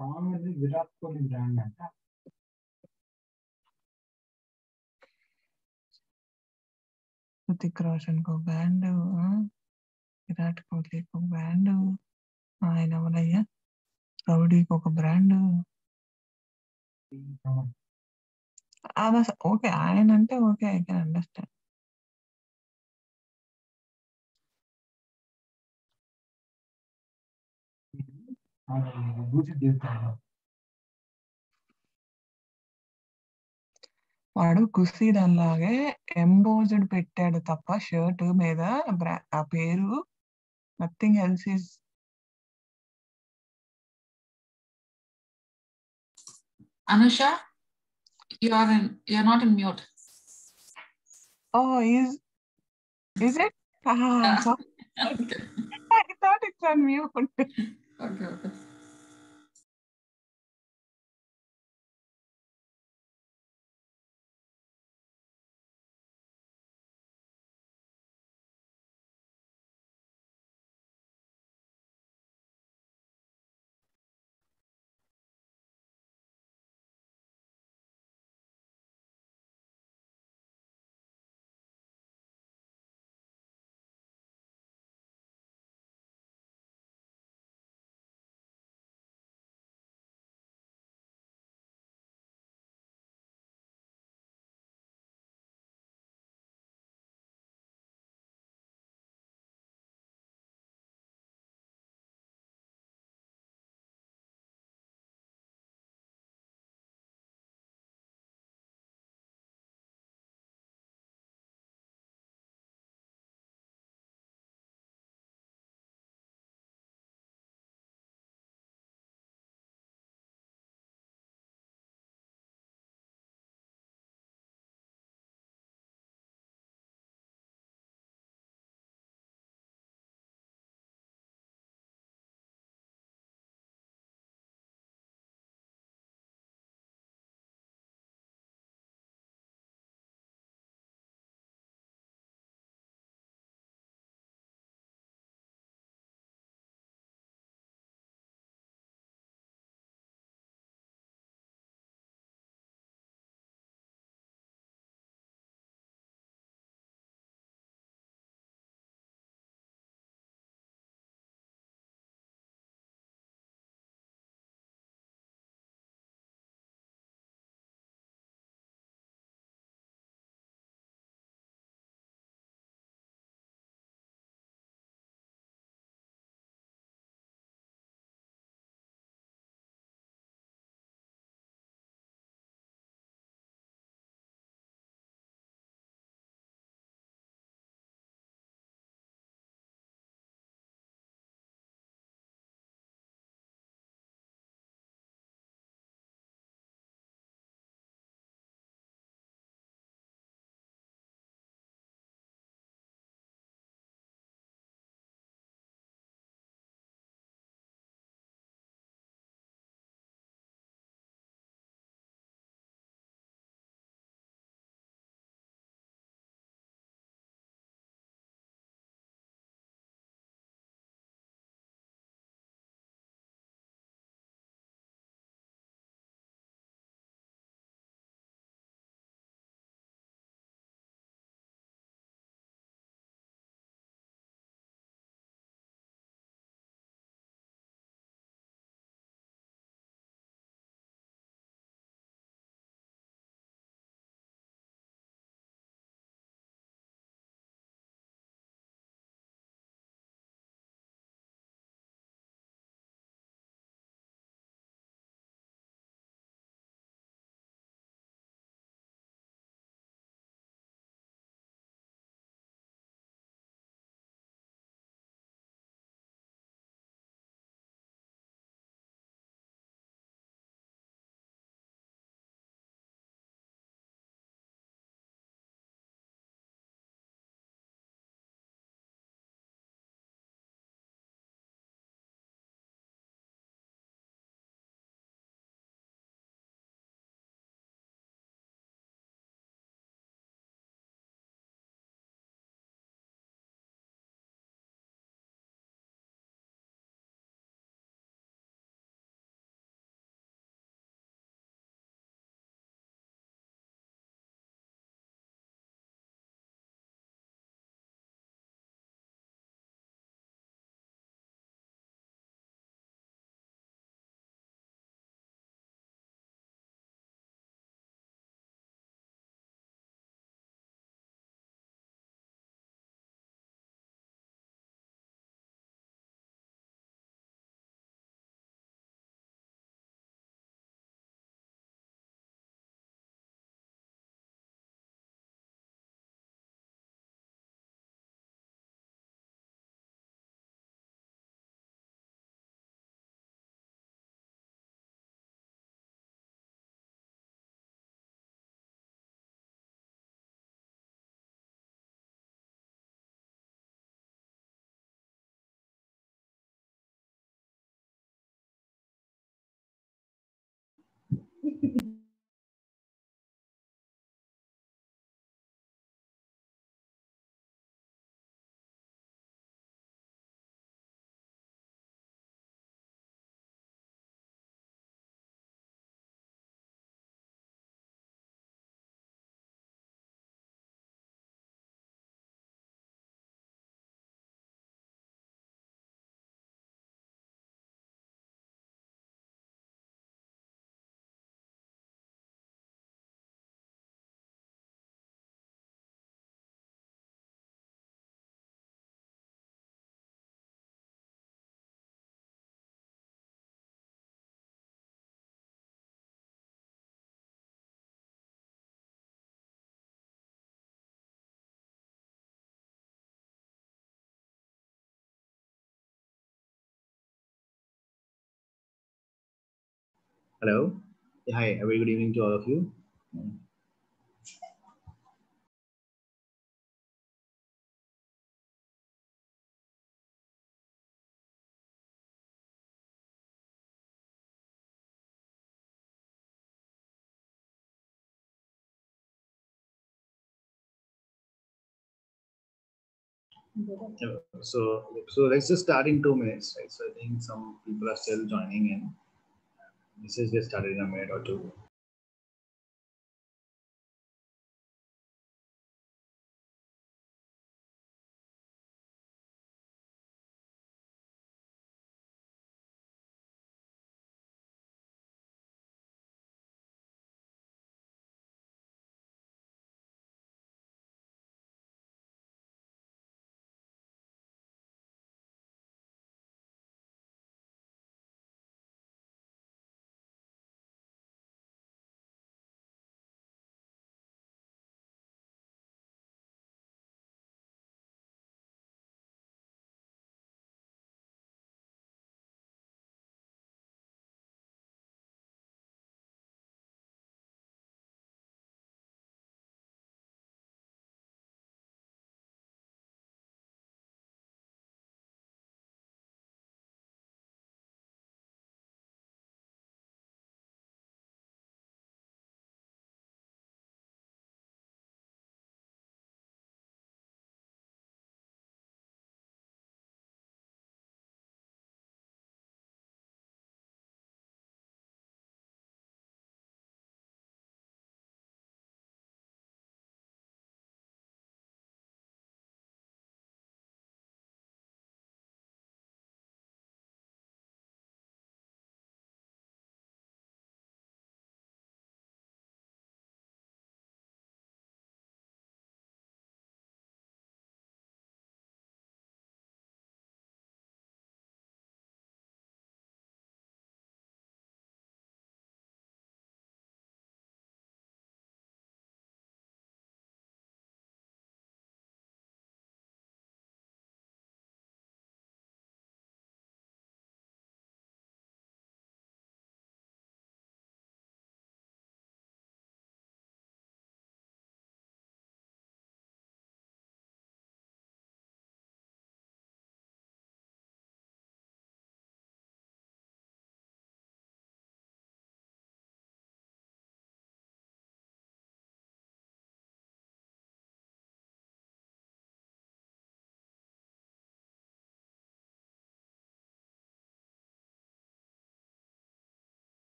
Comedy Virat Kohli brand అంట. ऋतिक रोशन को band, Virat కోహ్లీకి ఒక బ్రాండ్, ఆయన ఎవరయ్యా రౌడీకి ఒక బ్రాండ్. అది ఓకే, ఆయన అంటే ఓకే, ఐ కెన్ అండర్స్టాండ్. వాడు కుస్తీదల్లాగే ఎంబోజ్డ్ పెట్టాడు తప్ప షర్ట్ మీద ఆ పేరు, nothing else is. Anusha, you're not in mute. Oh, is it? Yeah. Sorry. Okay. I thought it's on mute. Okay. Hello. Hi, a very good evening to all of you. So let's just start in 2 minutes, right? So I think some people are still joining in. This is just started in a minute or two.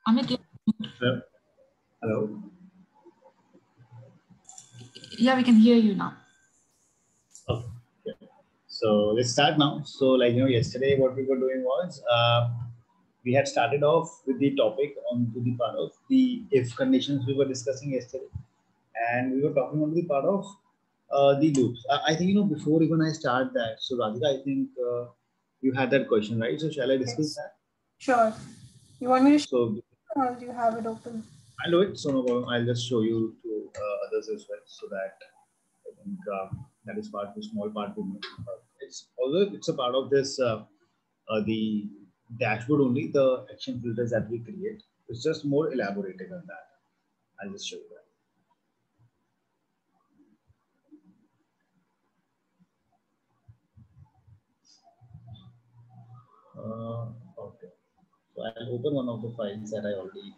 Amit, Hello. Hello. yeah, we can hear you now. Okay. So let's start now. So yesterday what we were doing was we had started off with the topic on to the part of the if conditions we were discussing yesterday, and we were talking on the part of the loops. I think before even I start that. So Radhika, I think you had that question, right? So shall I discuss that? Sure. You want me to show So or do you have it open? I'll do it. So no problem. I'll just show you to others as well, so that I think that is part, the small part to me. It's although it's a part of this the dashboard only, the action filters that we create. It's just more elaborated on that. I'll just show you that. Okay. So I'll open one of the files that I already have.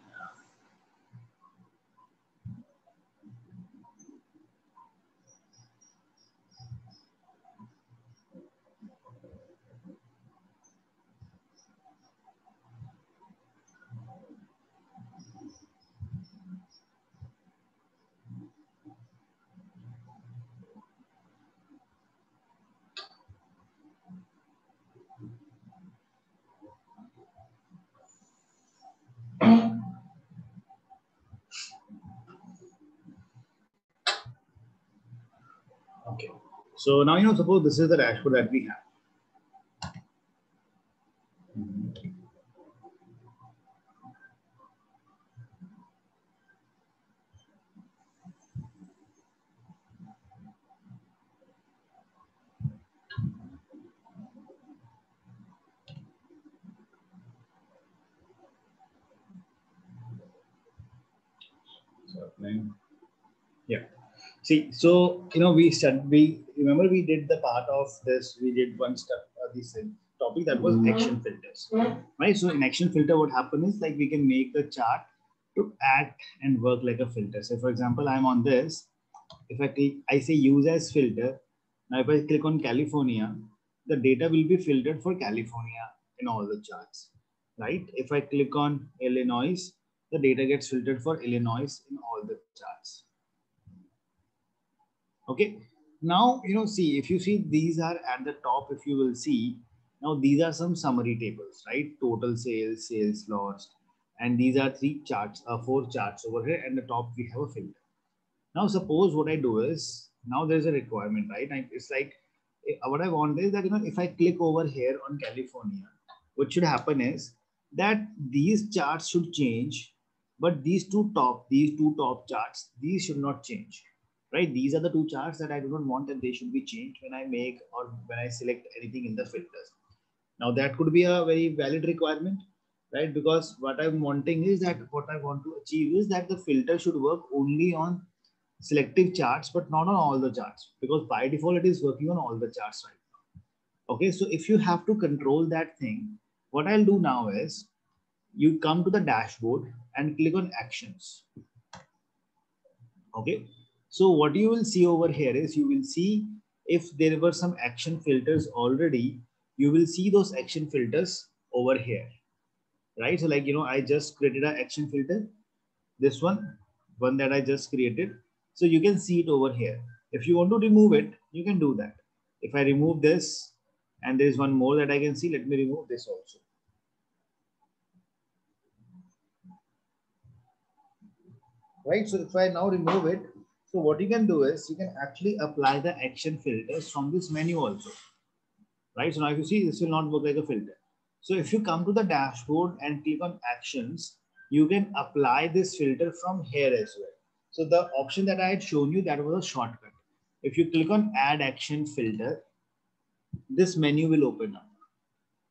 Okay. So now, suppose this is the dashboard that we have. So, yeah. See, so we remember we did the part of this. We did one step this topic that was action filters, right? So in action filter, what happens is like we can make the chart to act and work like a filter. So for example, I'm on this. If I click, I say use as filter. Now if I click on California, the data will be filtered for California in all the charts, right? If I click on Illinois, the data gets filtered for Illinois in all the charts. Okay. Now, see, if you see these are at the top, if you will see, now these are some summary tables, right? Total sales, sales lost. And these are four charts over here. And the top, we have a filter. Now, suppose what I do is, now there's a requirement, right? It's like, what I want is that, if I click over here on California, what should happen is that these charts should change, but these two top charts, these should not change, right? These are the two charts that I do not want, and they should be changed when I make or when I select anything in the filters. Now that could be a very valid requirement, right? Because what I'm wanting is that what I want to achieve is that the filter should work only on selective charts, but not on all the charts, because by default it is working on all the charts right now. Okay, so if you have to control that thing, what I'll do now is you come to the dashboard and click on actions. Okay, so what you will see over here is you will see if there were some action filters already, you will see those action filters over here, right? So like, I just created an action filter, this one that I just created. So you can see it over here. If you want to remove it, you can do that. If I remove this, and there is one more that I can see, let me remove this also. Right, so if I now remove it, so what you can do is you can actually apply the action filters from this menu also. Right, so now if you see, this will not work like a filter. So if you come to the dashboard and click on actions, you can apply this filter from here as well. So the option that I had shown you, that was a shortcut. If you click on add action filter, this menu will open up.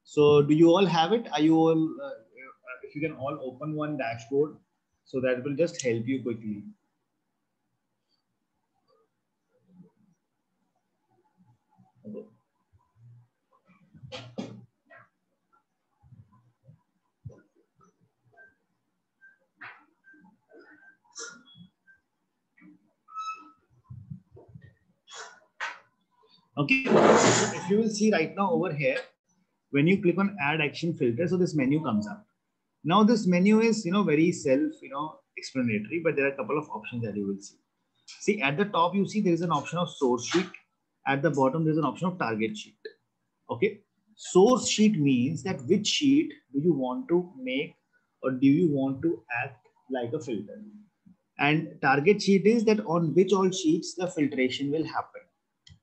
So do you all have it? Are you all, if you can all open one dashboard, so that will just help you quickly. Okay. Okay, so if you will see right now over here, when you click on add action filter, so this menu comes up. Now this menu is, very self, explanatory, but there are a couple of options that you will see. See at the top, you see there is an option of source sheet. At the bottom, there's an option of target sheet. Okay. Source sheet means that which sheet do you want to make, or do you want to act like a filter? And target sheet is that on which all sheets the filtration will happen.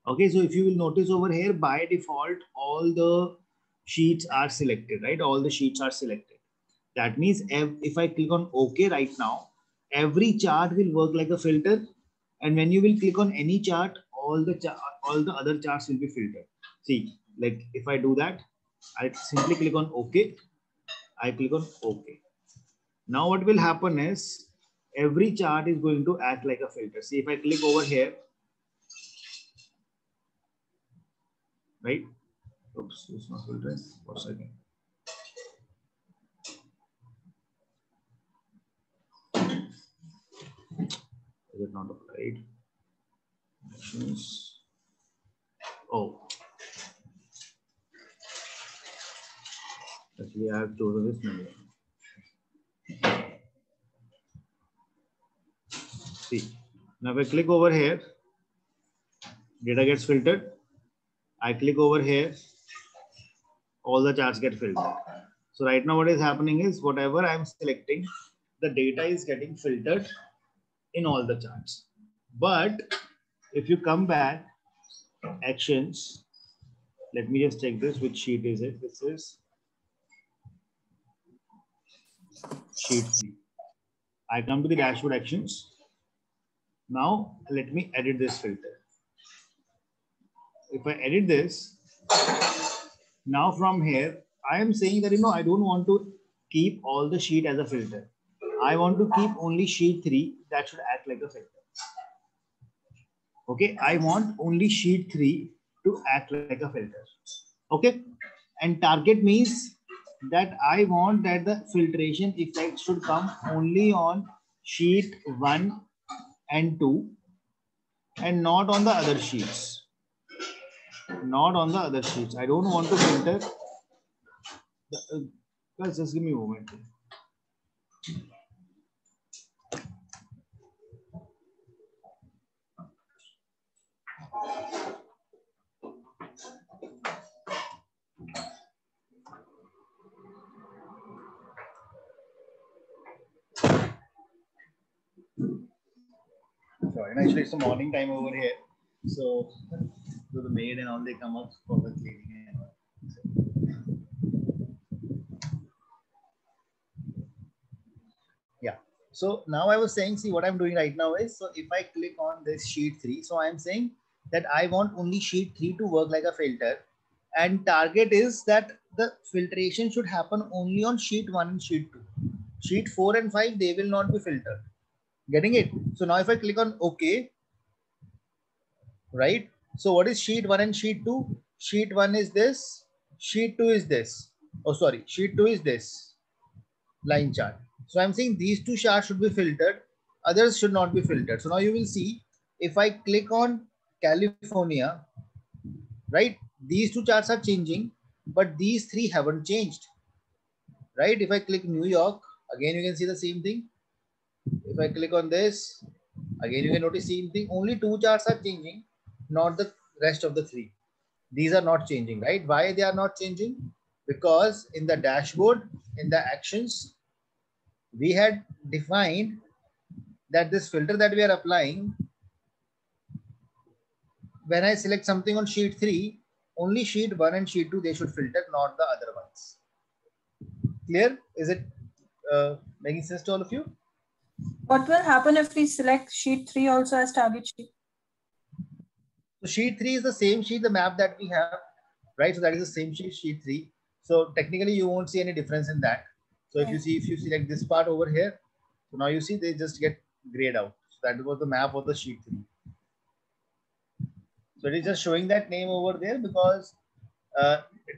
Okay, so if you will notice over here, by default, all the sheets are selected, right? All the sheets are selected. That means if I click on OK right now, every chart will work like a filter. And when you will click on any chart, all the other charts will be filtered. See, like if I do that, I simply click on OK. I click on OK. Now what will happen is every chart is going to act like a filter. See, if I click over here, right? Oops, it's not filtering for a second. Is it not applied? Actions. Oh. Actually, I have chosen this menu. See, now if I click over here, data gets filtered. I click over here, all the charts get filtered. So right now what is happening is whatever I'm selecting, the data is getting filtered in all the charts. But if you come back, actions, let me just check this, which sheet is it? This is sheet 3. I come to the dashboard actions. Now let me edit this filter. If I edit this, now from here, I am saying that, I don't want to keep all the sheet as a filter. I want to keep only sheet 3 that should act like a filter. Okay, I want only sheet 3 to act like a filter. Okay, and target means that I want that the filtration effect should come only on sheet 1 and 2 and not on the other sheets. Not on the other sheets. I don't want to filter. Guys, just give me a moment. Sorry, actually it's the morning time over here. So the maid and all, they come up for the cleaning. Yeah. So now I was saying, see what I'm doing right now is, so if I click on this sheet 3, so I'm saying that I want only sheet 3 to work like a filter, and target is that the filtration should happen only on sheet 1 and sheet 2. Sheet 4 and 5, they will not be filtered. Getting it? So now if I click on OK, right? So what is sheet 1 and sheet 2? Sheet 1 is this, sheet 2 is this. Oh, sorry, sheet 2 is this line chart. So I'm saying these two charts should be filtered, others should not be filtered. So now you will see, if I click on California, right? These two charts are changing, but these 3 haven't changed, right? If I click New York, again, you can see the same thing. If I click on this, again, you can notice same thing. Only 2 charts are changing, not the rest of the 3. These are not changing, right? Why they are not changing? Because in the dashboard, in the actions, we had defined that this filter that we are applying, when I select something on sheet 3, only sheet 1 and sheet 2, they should filter, not the other ones. Clear? Is it making sense to all of you? What will happen if we select sheet 3 also as target sheet? So sheet 3 is the same sheet, the map that we have, right? So that is the same sheet, sheet 3. So technically you won't see any difference in that. So if you select this part over here, so now you see they just get grayed out. So that was the map of the sheet 3. So it is just showing that name over there because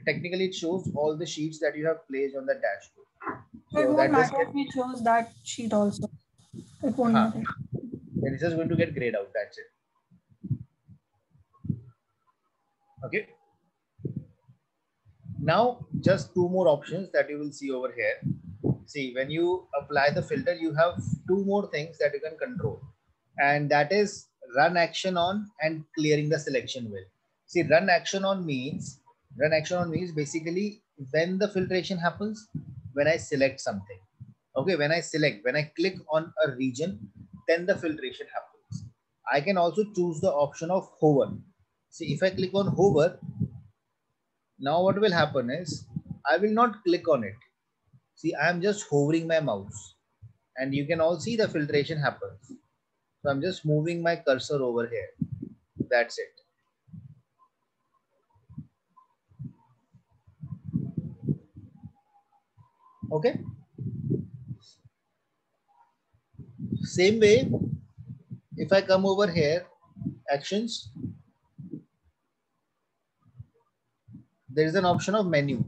technically it shows all the sheets that you have placed on the dashboard. So it won't matter if we chose that sheet also. It won't matter. Then it's just going to get grayed out. That's it. Okay. Now, just 2 more options that you will see over here. See, when you apply the filter, you have 2 more things that you can control. And that is run action on and clearing the selection wheel. See, run action on means basically when the filtration happens, when I select something. Okay, when I click on a region, then the filtration happens. I can also choose the option of hover. See, if I click on hover, now what will happen is I will not click on it. See, I am just hovering my mouse and you can all see the filtration happens. So I'm just moving my cursor over here. That's it. Okay. Same way, if I come over here, actions, there is an option of menu.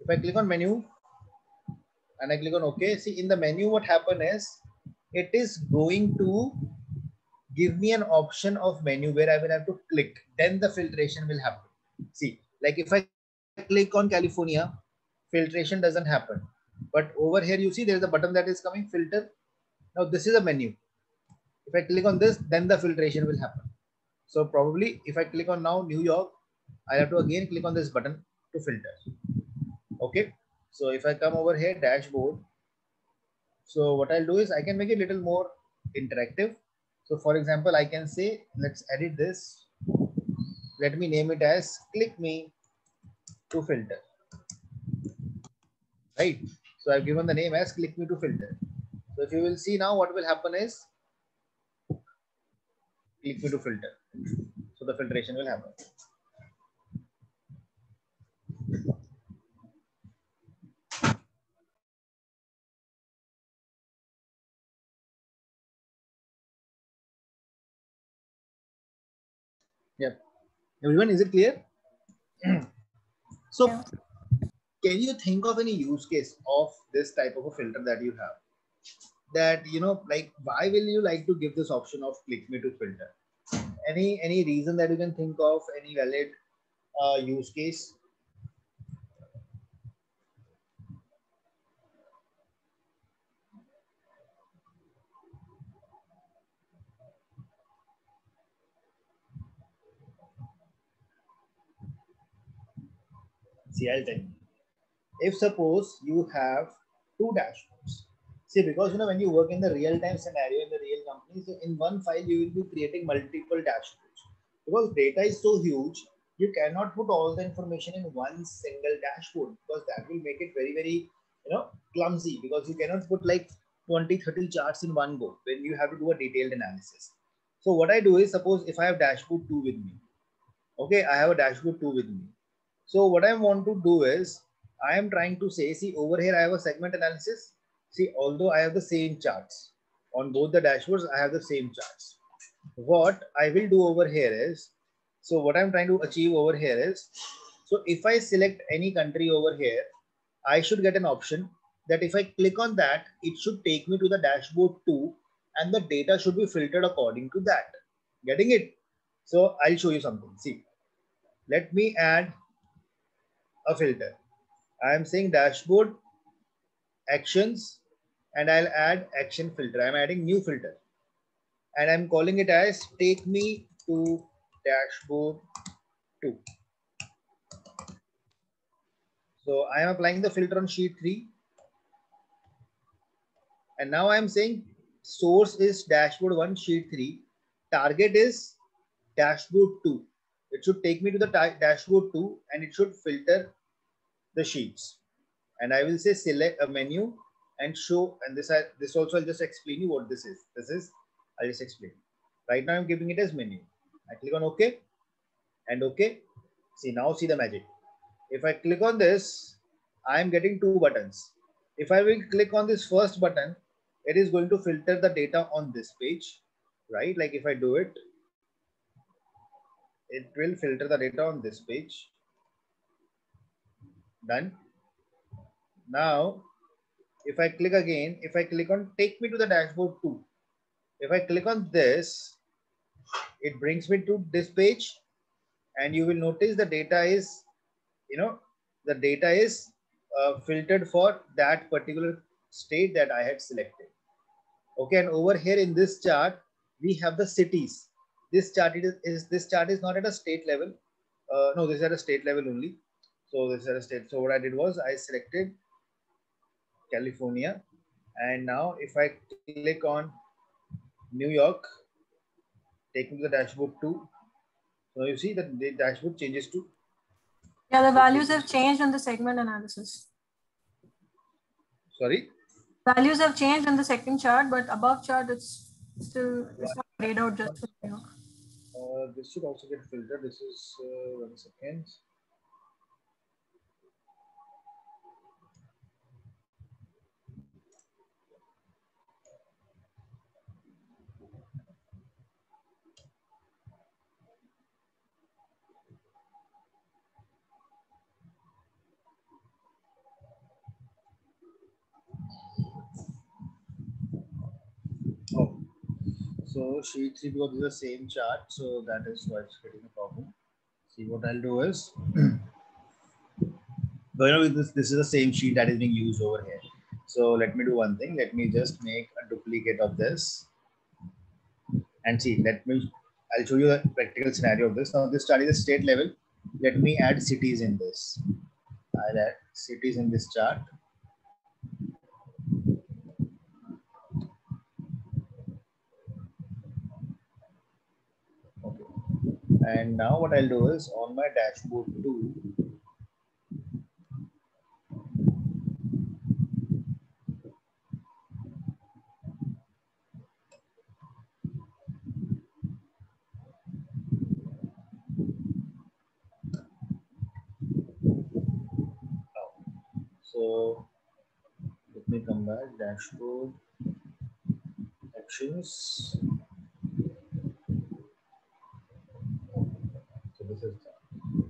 If I click on menu and I click on OK, see in the menu what happened is it is going to give me an option of menu where I will have to click. Then the filtration will happen. See, like if I click on California, filtration doesn't happen. But over here, you see there is a button that is coming, filter. Now this is a menu. If I click on this, then the filtration will happen. So probably if I click on now New York, I have to again click on this button to filter. Okay. So if I come over here, dashboard. So what I'll do is I can make it a little more interactive. So for example, I can say, let's edit this. Let me name it as click me to filter. Right. So I've given the name as click me to filter. So if you will see now, what will happen is click me to filter. So the filtration will happen. Yeah. Everyone, is it clear? So can you think of any use case of this type of a filter that you have? That, you know, like why will you like to give this option of click me to filter? Any reason that you can think of, any valid use case? See, I'll tell you. If suppose you have two dashboards, see, because you know when you work in the real-time scenario in the real company, so in one file you will be creating multiple dashboards because data is so huge. You cannot put all the information in one single dashboard because that will make it very clumsy, because you cannot put like 20-30 charts in one go when you have to do a detailed analysis. So what I do is, suppose if I have dashboard 2 with me, okay, I have a dashboard 2 with me. So what I want to do is, I am trying to say, see over here I have a segment analysis. See, although I have the same charts on both the dashboards, I have the same charts. What I will do over here is, so what I'm trying to achieve over here is, so if I select any country over here, I should get an option that if I click on that, it should take me to the dashboard 2 and the data should be filtered according to that. Getting it? So I'll show you something. See, let me add a filter. I am saying dashboard actions and I'll add action filter. I'm adding new filter and I'm calling it as take me to dashboard 2. So I am applying the filter on sheet 3 and now I'm saying source is dashboard 1 sheet 3, target is dashboard 2. It should take me to the dashboard 2 and it should filter the sheets. And I will say select a menu and show, and this also I'll just explain you what this is. I'll just explain. Right now I'm giving it as menu. I click on OK and OK. See, now see the magic. If I click on this, I am getting two buttons. If I will click on this first button, it is going to filter the data on this page, right? Like if I do it, it will filter the data on this page. Done. Now, if I click again, if I click on take me to the dashboard 2, if I click on this, it brings me to this page and you will notice the data is, the data is filtered for that particular state that I had selected. Okay, and over here in this chart, we have the cities. This chart is not at a state level. No, this is at a state level only. So this is at a state. So what I did was I selected California. And now if I click on New York, take me to the dashboard 2. So you see that the dashboard changes to. Yeah, the values have changed on the segment analysis. Sorry? Values have changed in the second chart, but above chart it's not grayed out just for you. This should also get filtered. This is 1 second. Oh, so sheet 3 because it's the same chart, so that is why it's getting a problem. See, what I'll do is, this is the same sheet that is being used over here. So let me do one thing. Let me just make a duplicate of this and see. I'll show you the practical scenario of this. Now this chart is a state level. Let me add cities in this. I'll add cities in this chart. Okay. And now what I'll do is on my dashboard 2, so let me come back, dashboard, actions. So this is,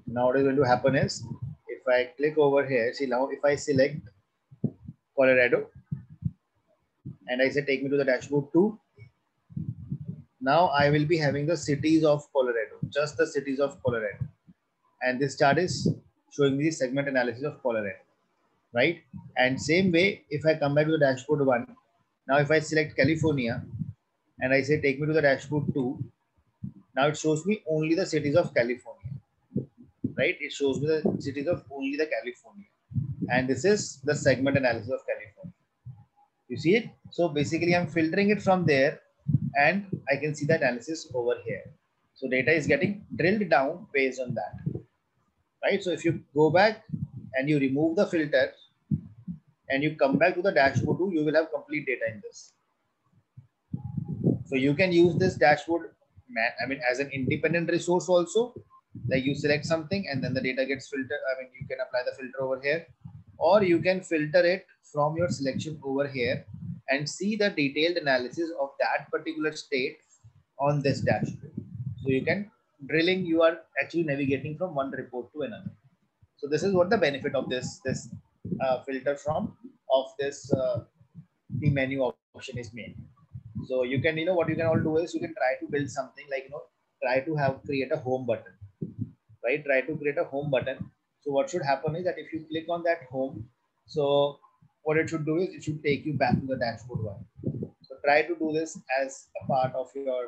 now what is going to happen is, if I click over here, see now if I select Colorado and I say take me to the dashboard 2, now I will be having the cities of Colorado, just the cities of Colorado. And this chart is showing me the segment analysis of Colorado, right? And same way, if I come back to the dashboard 1, now if I select California and I say take me to the dashboard 2, now it shows me only the cities of California, right? It shows me the cities of only the California. And this is the segment analysis of California. You see it? So basically I'm filtering it from there and I can see the analysis over here. So data is getting drilled down based on that, right? So if you go back and you remove the filter and you come back to the dashboard 2, you will have complete data in this. So you can use this dashboard, as an independent resource also. Like you select something and then the data gets filtered. You can apply the filter over here, or you can filter it from your selection over here and see the detailed analysis of that particular state on this dashboard. So you can drilling, you are actually navigating from one report to another. So this is what the benefit of this filter from of this the menu option is made. So you can, what you can all do is you can try to build something like, try to create a home button, right? Try to create a home button. So what should happen is that if you click on that home, so what it should do is it should take you back to the dashboard 1. So try to do this as a part of your,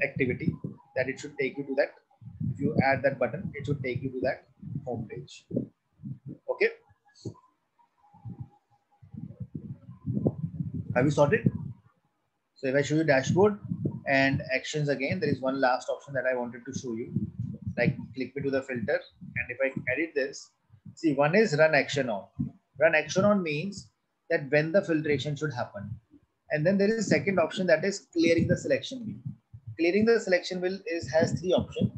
activity, that it should take you to that. If you add that button, it should take you to that home page. Okay. Have you sorted? So if I show you dashboard and actions again, there is one last option that I wanted to show you. Like click me to the filter, and if I edit this, see, one is run action on. Run action on means that when the filtration should happen. And then there is a second option, that is clearing the selection wheel. Clearing the selection wheel has 3 options.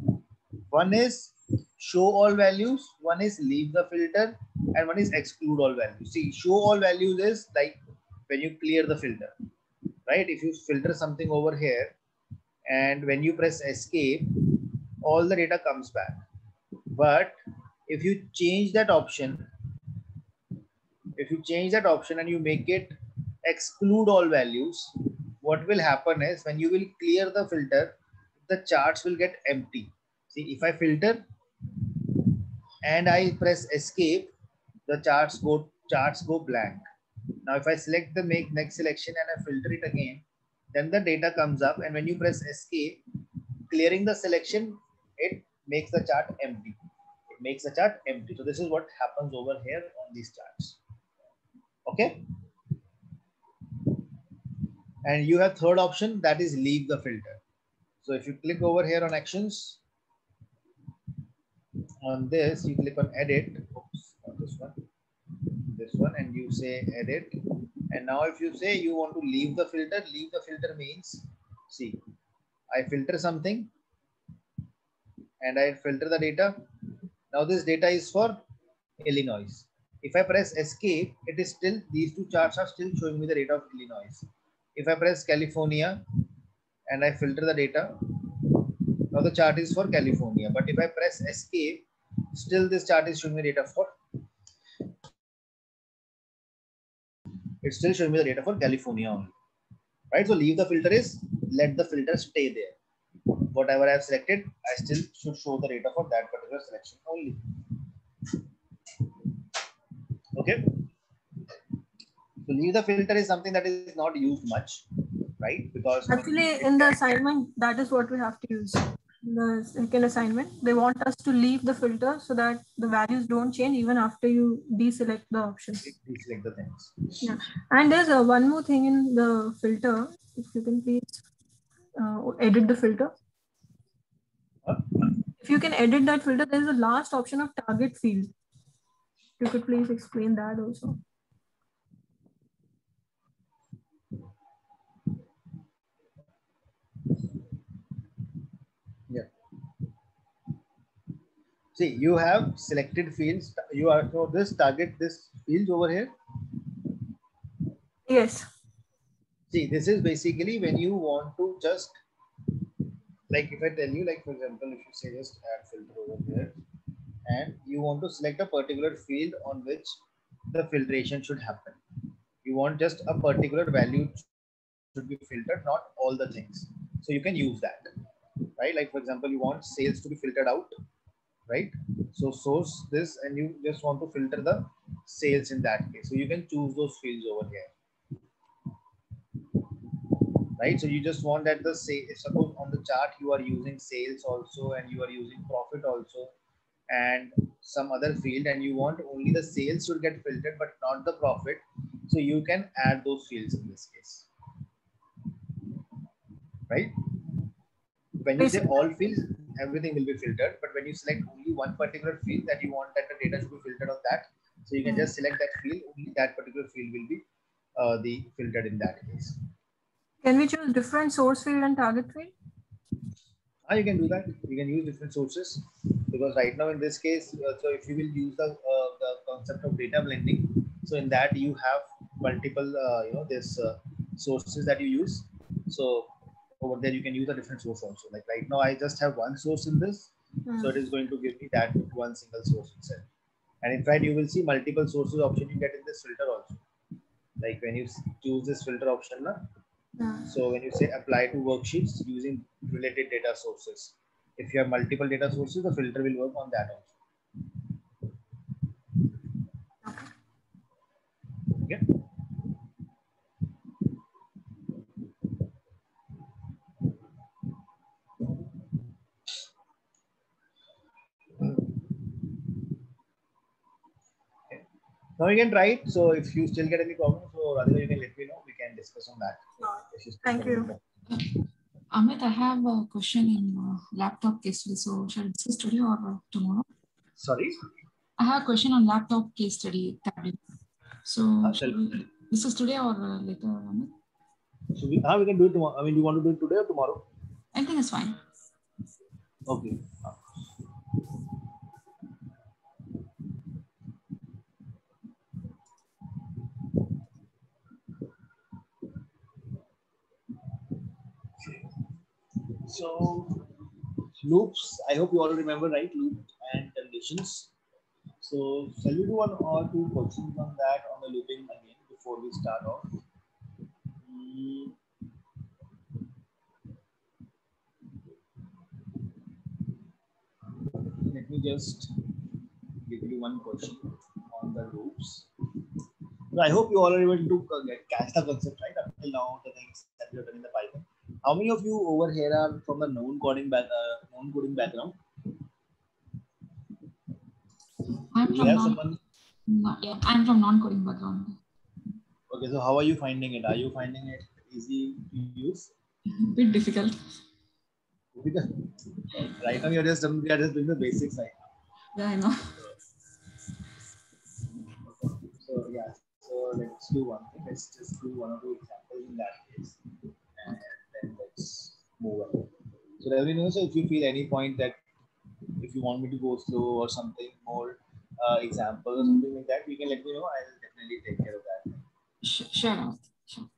One is show all values, one is leave the filter, and one is exclude all values. See, show all values is like when you clear the filter, right? If you filter something over here and when you press escape, all the data comes back. But if you change that option, and you make it exclude all values, what will happen is when you will clear the filter, the charts will get empty. See, if I filter and I press escape, the charts go blank. Now, if I select the make next selection and I filter it again, then the data comes up, and when you press escape, clearing the selection, it makes the chart empty. It makes the chart empty. So this is what happens over here on these charts. Okay. And you have third option, that is leave the filter. So if you click over here on actions, on this, you click on edit. Oops, not this one. this one, and you say edit. And now if you say you want to leave the filter means, see, I filter something and I filter the data. Now this data is for Illinois. If I press escape, it is still, these two charts are still showing me the data of Illinois. If I press California and I filter the data, now the chart is for California. But if I press escape, still this chart is showing me data for, it's still showing me the data for California only. Right? So leave the filter is, let the filter stay there. Whatever I have selected, I still should show the data for that particular selection only. Okay. So leave the filter is something that is not used much, right? Because Actually, in the assignment, that is what we have to use. In the second assignment, they want us to leave the filter so that the values don't change even after you deselect the options. deselect the things. Yeah, and there's one more thing in the filter. If you can please edit the filter. Huh? If you can edit that filter, there is a last option of target field. You could please explain that also. Yeah. See, you have selected fields. You are, so this target, this fields over here. Yes. See, this is basically when you want to just, like if I tell you, like for example, if you say just add filter over here, and you want to select a particular field on which the filtration should happen. You want just a particular value should be filtered, not all the things. So you can use that, right? Like for example, you want sales to be filtered out, right? So source this, and you just want to filter the sales in that case. So you can choose those fields over here. Right, so you just want that the say, suppose on the chart you are using sales also, and you are using profit also, and some other field, and you want only the sales should get filtered but not the profit. So you can add those fields in this case, right? When you say all fields, everything will be filtered, but when you select only one particular field that you want that the data should be filtered on that, so you can just select that field, only that particular field will be the filtered in that case. Can we choose different source field and target field? You can do that. You can use different sources, because right now in this case, so if you will use the concept of data blending, so in that you have multiple this sources that you use. So over there you can use a different source also. Like right now I just have one source in this, so it is going to give me that one single source itself. And in fact, you will see multiple sources option you get in this filter also. Like when you choose this filter option now. So when you say apply to worksheets using related data sources, if you have multiple data sources, the filter will work on that also. Okay. Now you can try it. So if you still get any problems, so Radhika, you can let me know. We can discuss on that. Thank you. Amit, I have a question in laptop case study. So shall I discuss today or tomorrow? Sorry? I have a question on laptop case study tablet. So shall we discuss today or later, Amit? So we can do it tomorrow. I mean, you want to do it today or tomorrow? Anything is fine. Okay. So loops, I hope you all remember, right? Loop and conditions. So shall we do one or two questions on that, on the looping again before we start off? Let me just give you one question on the loops. So I hope you all are able to catch the concept, right? Up till now, the things that we have done in the Python. How many of you over here are from the known coding background? I'm from non-coding background. Okay, so how are you finding it? Are you finding it easy to use? Bit difficult. Because right now we are just doing the basics right now. Yeah, I know. So yeah. So let's do one thing. Let's just do one or two examples in that case, and then let's move on. So let me know. So if you feel any point that if you want me to go through or something more examples or something like that, you can let me know. I'll definitely take care of that. Sure. Sure.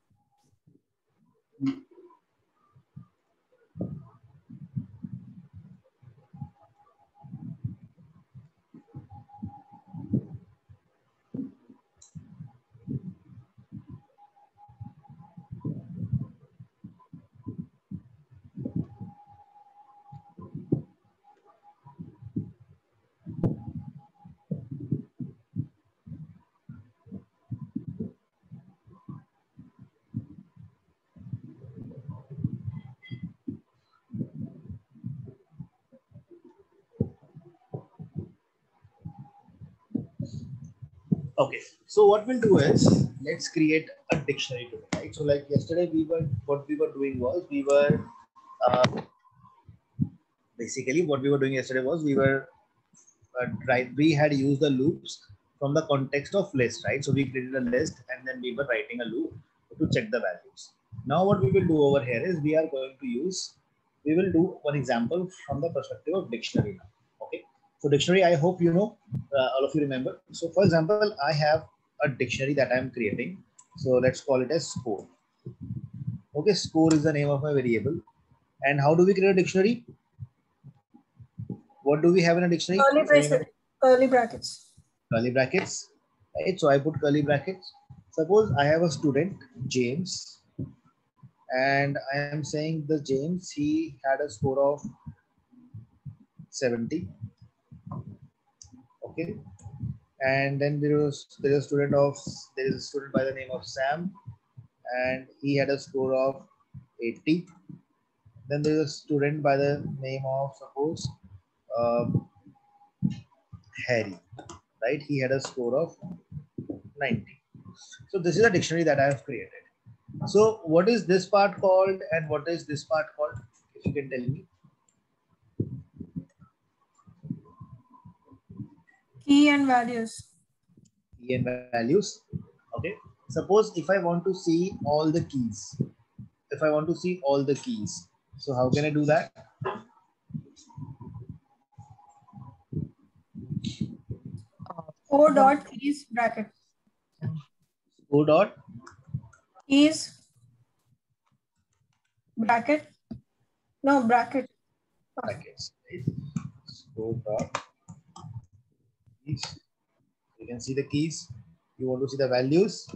Okay, so what we'll do is let's create a dictionary today, right? So like yesterday, what we were doing was basically what we were doing yesterday was we had used the loops from the context of list, right? So we created a list and then we were writing a loop to check the values. Now what we will do over here is we will do one example from the perspective of dictionary now. Okay, so dictionary, I hope you know, all of you remember. So for example, I have a dictionary that I'm creating. So let's call it as score. Okay, score is the name of my variable. And how do we create a dictionary? What do we have in a dictionary? Curly brackets. Curly brackets, right? So I put curly brackets. Suppose I have a student, James, and I am saying the James, he had a score of 70. Okay. And then there is a student by the name of Sam, and he had a score of 80. Then there is a student by the name of, suppose, Harry, right? He had a score of 90. So this is a dictionary that I have created. So what is this part called and what is this part called? If you can tell me. Key and values. Key and values. Okay. Suppose if I want to see all the keys. So how can I do that? O dot keys bracket. O dot Keys bracket. No, bracket. Brackets. Right? O dot keys. You can see the keys. You want to see the values.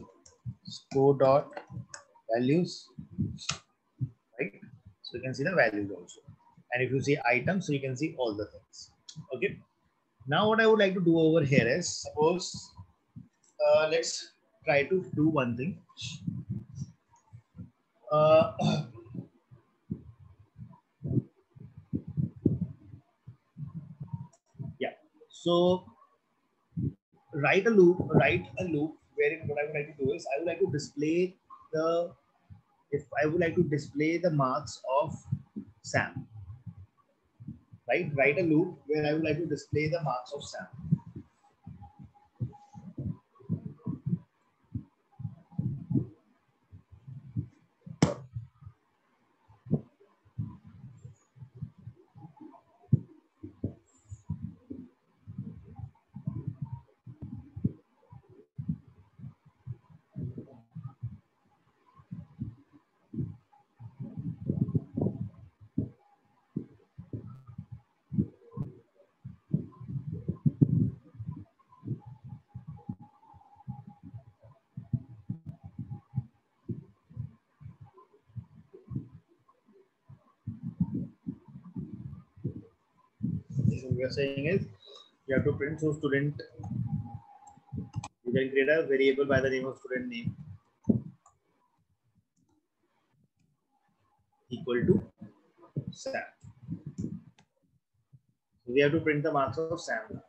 Score dot values. Right? So you can see the values also. And if you see items, so you can see all the things. Okay. Now what I would like to do over here is, suppose let's try to do one thing. Yeah. So write a loop wherein what I would like to do is I would like to display the marks of Sam. Right? Write a loop where I would like to display the marks of Sam. So what we are saying is you have to print so student. You can create a variable by the name of student name equal to Sam. So we have to print the marks of Sam now.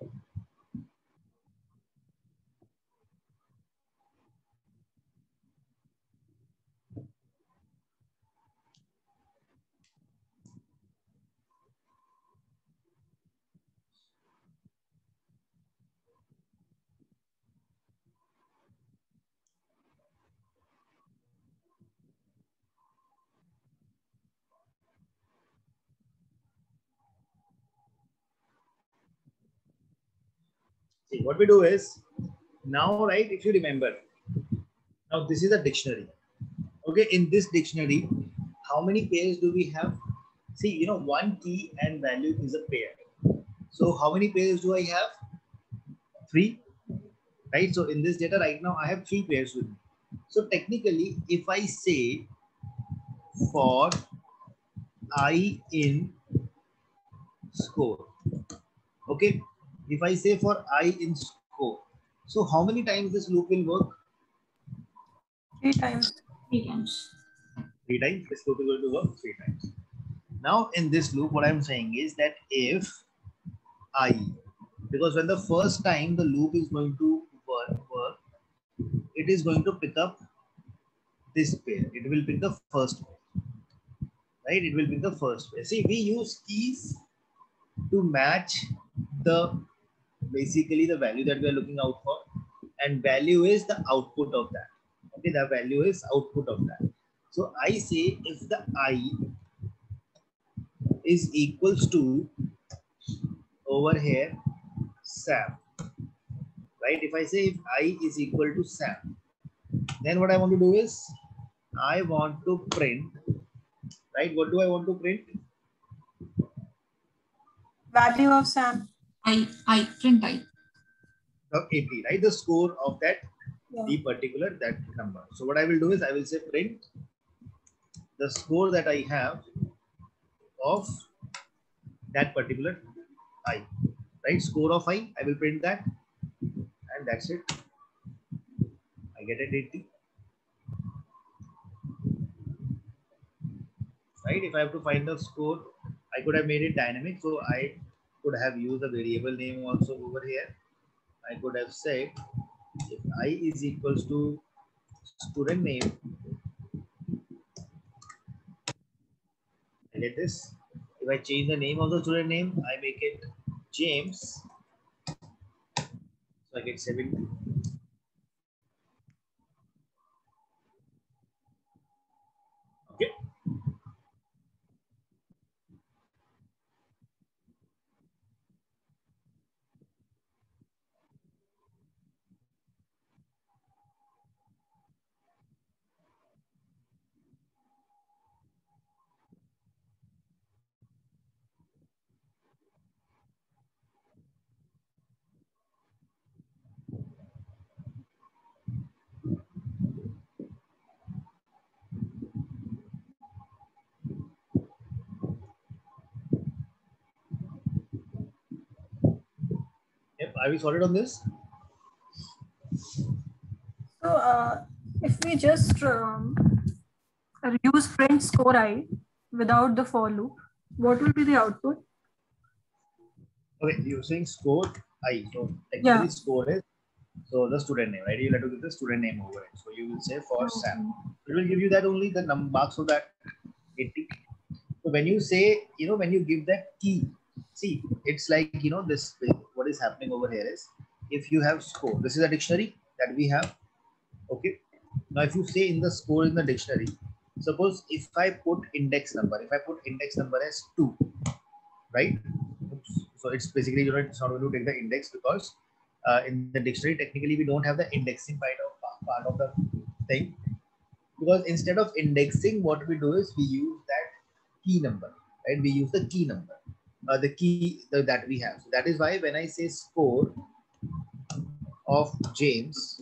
See, what we do is now, right? If you remember, now this is a dictionary. Okay, in this dictionary, how many pairs do we have? See, you know, one key and value is a pair. So how many pairs do I have? 3, right? So in this data right now, I have 3 pairs with me. So technically, if I say for I in score, okay, if I say for I in score, so how many times this loop will work? 3 times. 3 times. 3 times. This loop is going to work 3 times. Now in this loop, what I'm saying is that if I, because when the first time the loop is going to work, it is going to pick up this pair. It will pick the first pair, right? It will pick the first pair. See, we use keys to match the basically the value that we are looking out for, and value is the output of that. Okay, the value is output of that. So I say if the I is equals to over here Sam, right? If I say if I is equal to Sam, then what I want to do is I want to print, right? What do I want to print? Value of Sam. I print I. The 80, right? The score of that, Yeah. the particular that number. So what I will do is I will say print the score that I have of that particular I, right? Score of I will print that, and that's it. I get it 80. Right? If I have to find the score, I could have made it dynamic. So I could have used a variable name also over here. I could have said if I is equals to student name, I get this. If I change the name of the student name, I make it James. So I get 70. Okay. Yep. Are we sorted on this? So if we just use print score I without the for loop, what will be the output? Okay, you're saying score I. So technically Yeah. score is so the student name, right? You'll have to give the student name over it. So you will say for Sam. It will give you that only the marks of that 80. So when you say, you know, when you give that key, see, it's like, you know, this, what is happening over here is if you have score, this is a dictionary that we have. Okay. Now, if you say in the score in the dictionary, suppose if I put index number, if I put index number as 2, right? Oops. So it's basically, you know, it's not going to take the index because in the dictionary, technically, we don't have the indexing part of the thing. Because instead of indexing, what we do is we use that key number, right? We use the key number, the key that we have. So that is why when I say score of James,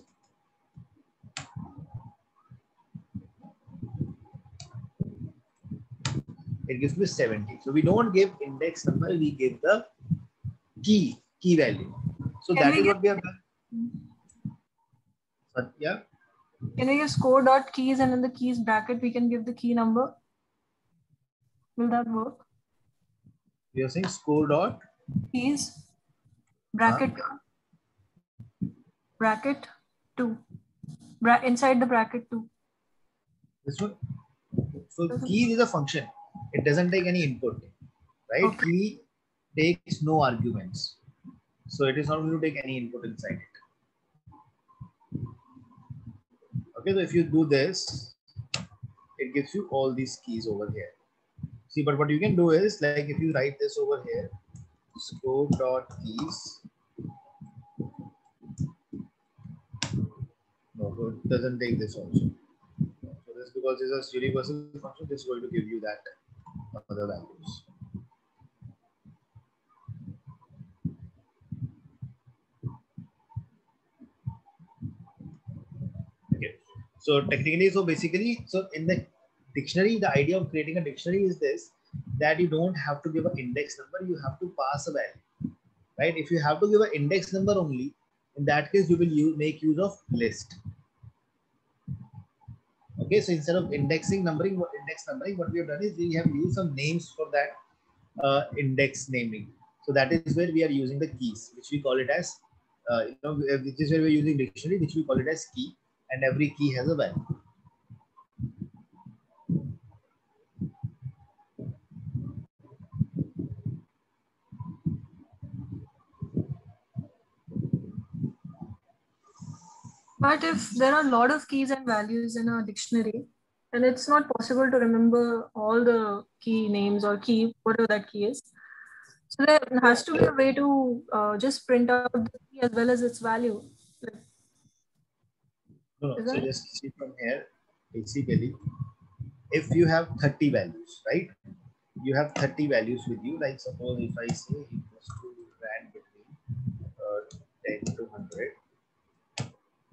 it gives me 70. So we don't give index number, we give the key value. So that is what we have done. But yeah. Can we use score dot keys and in the keys bracket we can give the key number? Will that work? You're saying score dot Keys bracket bracket 2. Inside the bracket 2. this one. So key is a function. It doesn't take any input, right? Okay. Key takes no arguments. So it is not going to take any input inside it. Okay, so if you do this, it gives you all these keys over here. See, but what you can do is, like if you write this over here, score dot keys, So it doesn't take this also. So this, because this is a universal function, this is going to give you that other values. Okay. So technically, so basically, so in the dictionary, the idea of creating a dictionary is this, that you don't have to give an index number, you have to pass a value, right? If you have to give an index number only, in that case, you will make use of list. Okay, so instead of index numbering, what we have done is we have used some names for that index naming. So that is where we are using the keys, which we call it as, which is where we are using dictionary, which we call it as key, and every key has a value. But if there are a lot of keys and values in a dictionary, and it's not possible to remember all the key names or key, whatever that key is. So there has to be a way to just print out the key as well as its value. No, so just see from here, basically, if you have 30 values, right? You have 30 values with you. Like suppose if I say equals to rand between 10 to 100.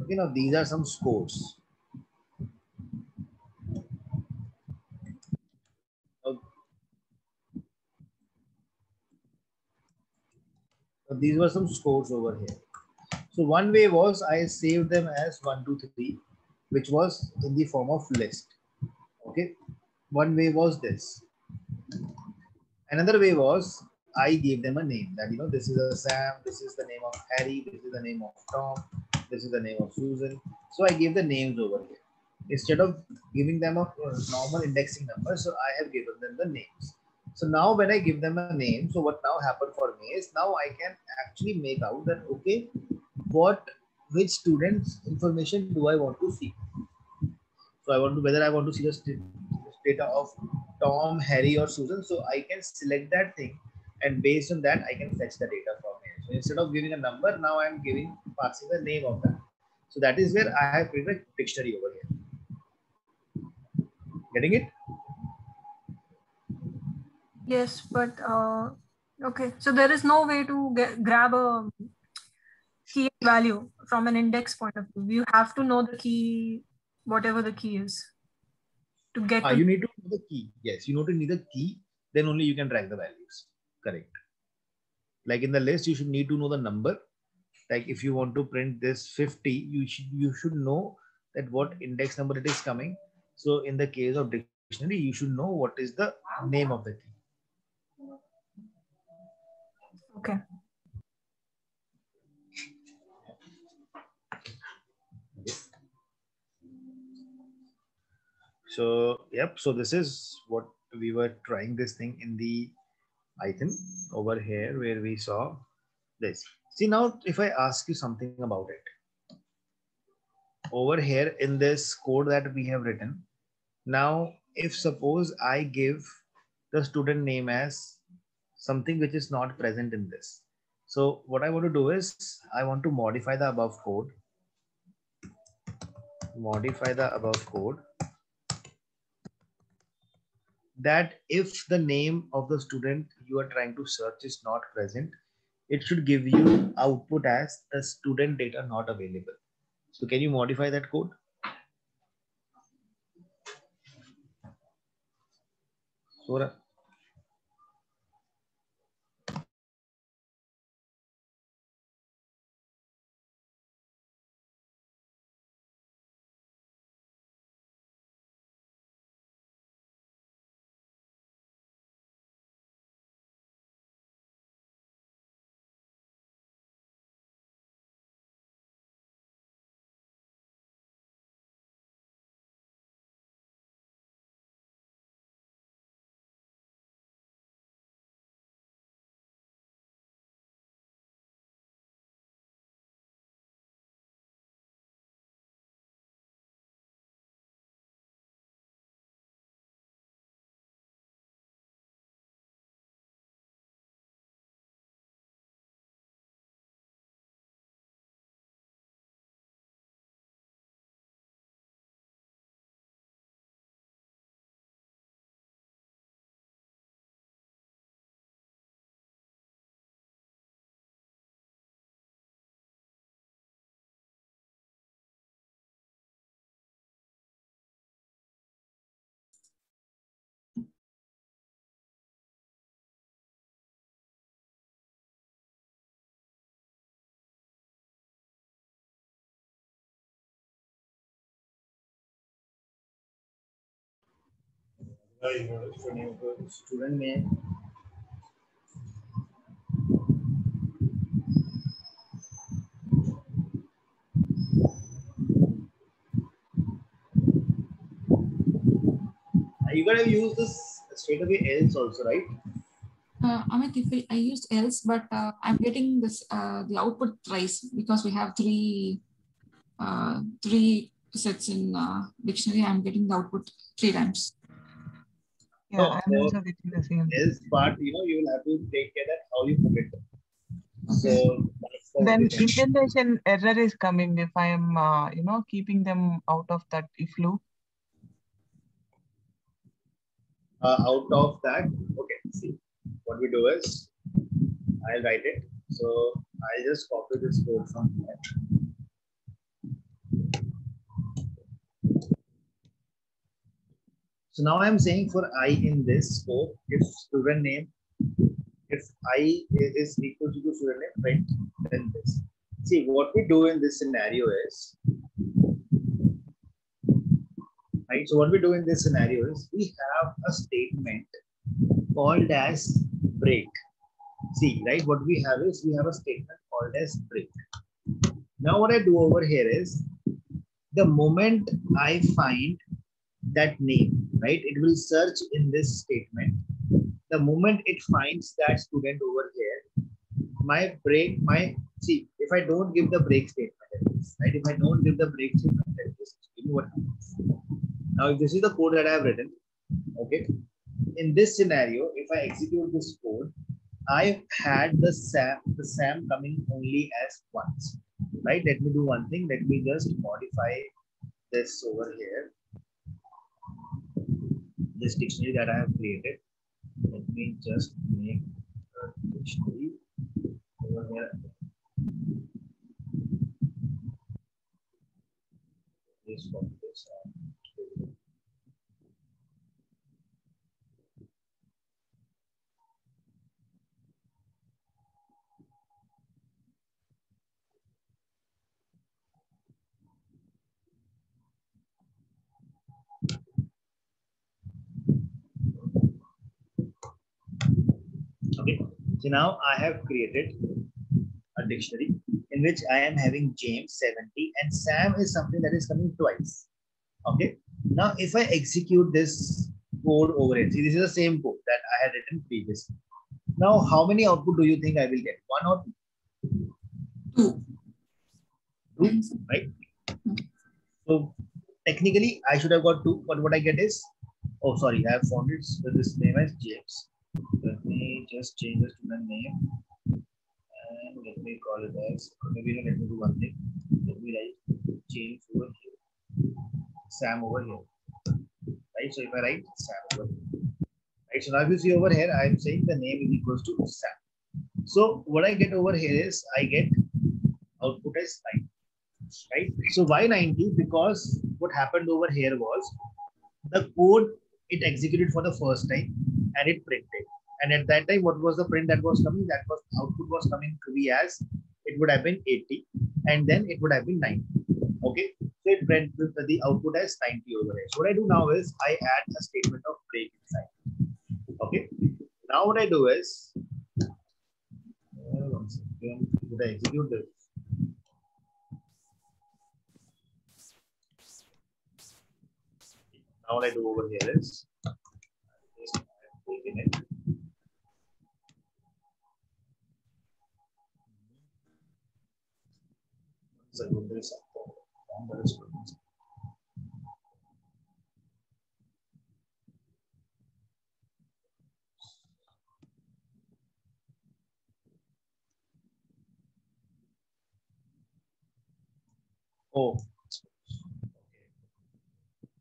Okay, now these are some scores. So these were some scores over here. So one way was I saved them as 1, 2, 3, which was in the form of list. Okay, one way was this. Another way was I gave them a name, that this is a Sam, this is the name of Harry, this is the name of Tom, this is the name of Susan. So I gave the names over here. Instead of giving them a normal indexing number, so I have given them the names. So now when I give them a name, so what now happened for me is now I can actually make out that, okay, which student's information do I want to see? So whether I want to see the data of Tom, Harry, or Susan. So I can select that thing, and based on that, I can fetch the data from here. So instead of giving a number, now I'm passing the name of that. So that is where I have created a dictionary over here. Getting it? Yes, but okay. So there is no way to grab a key value from an index point of view. You have to know the key, whatever the key is, to get to. You need to know the key. Yes, you need the key. Then only you can track the values. Correct. Like in the list, you should need to know the number. Like if you want to print this 50, you should know that what index number it is coming. So in the case of dictionary, you should know what is the name of the key. Okay. So yep, so this is what we were trying this thing in the Python over here where we saw this. See now if I ask you something about it. Over here in this code that we have written, now if suppose I give the student name as something which is not present in this. So what I want to do is I want to modify the above code. Modify the above code that if the name of the student you are trying to search is not present, it should give you output as the student data not available. So can you modify that code? Sora. Student name. You gotta use this straight away else also, right? Amit, if I used else, but I'm getting this the output thrice because we have three sets in dictionary. I'm getting the output 3 times. Yeah, No, I'm also getting the same. else part, you know, you will have to take care that how you put it. Okay. So that's the Then only thing. indentation error is coming if I am, keeping them out of that if loop. Out of that, okay, see, what we do is, I'll write it. So I'll just copy this code from here. So now I'm saying for I in this scope, if student name, if I is equal to student name, print, then this. See, what we do in this scenario is, right? So what we do in this scenario is we have a statement called as break. See, right? What we have is we have a statement called as break. Now what I do over here is the moment I find that name, right? It will search in this statement. The moment it finds that student over here, see, if I don't give the break statement, right? If I don't give the break statement, you know what happens. Now, if this is the code that I have written, okay. In this scenario, if I execute this code, I had the SAM coming only as once, right? Let me do one thing. Let me just modify this over here. This dictionary that I have created. Let me just make a dictionary over here. Please copy this. Okay, so now I have created a dictionary in which I am having James 70 and Sam is something that is coming twice. Okay, now if I execute this code over here, see, this is the same code that I had written previously. Now, how many output do you think I will get? 1 or 2? 2, right? So technically, I should have got 2, but what I get is, oh, sorry, I have found it with this name as James. Let me just change the student name and let me call it as, maybe let me do one thing. Let me write James over here, Sam over here, right? So if I write Sam over here, right? So now if you see over here, I am saying the name is equals to Sam. So what I get over here is I get output as 90, right? So why 90? Because what happened over here was the code it executed for the first time and it printed. And at that time, what was the print that was coming? That was output was coming to be as it would have been 80, and then it would have been 90. Okay, so it print the output as 90 over here. So what I do now is I add a statement of break inside. Okay, now what I do is once again, would I execute this? Now what I do over here is taking it. Oh,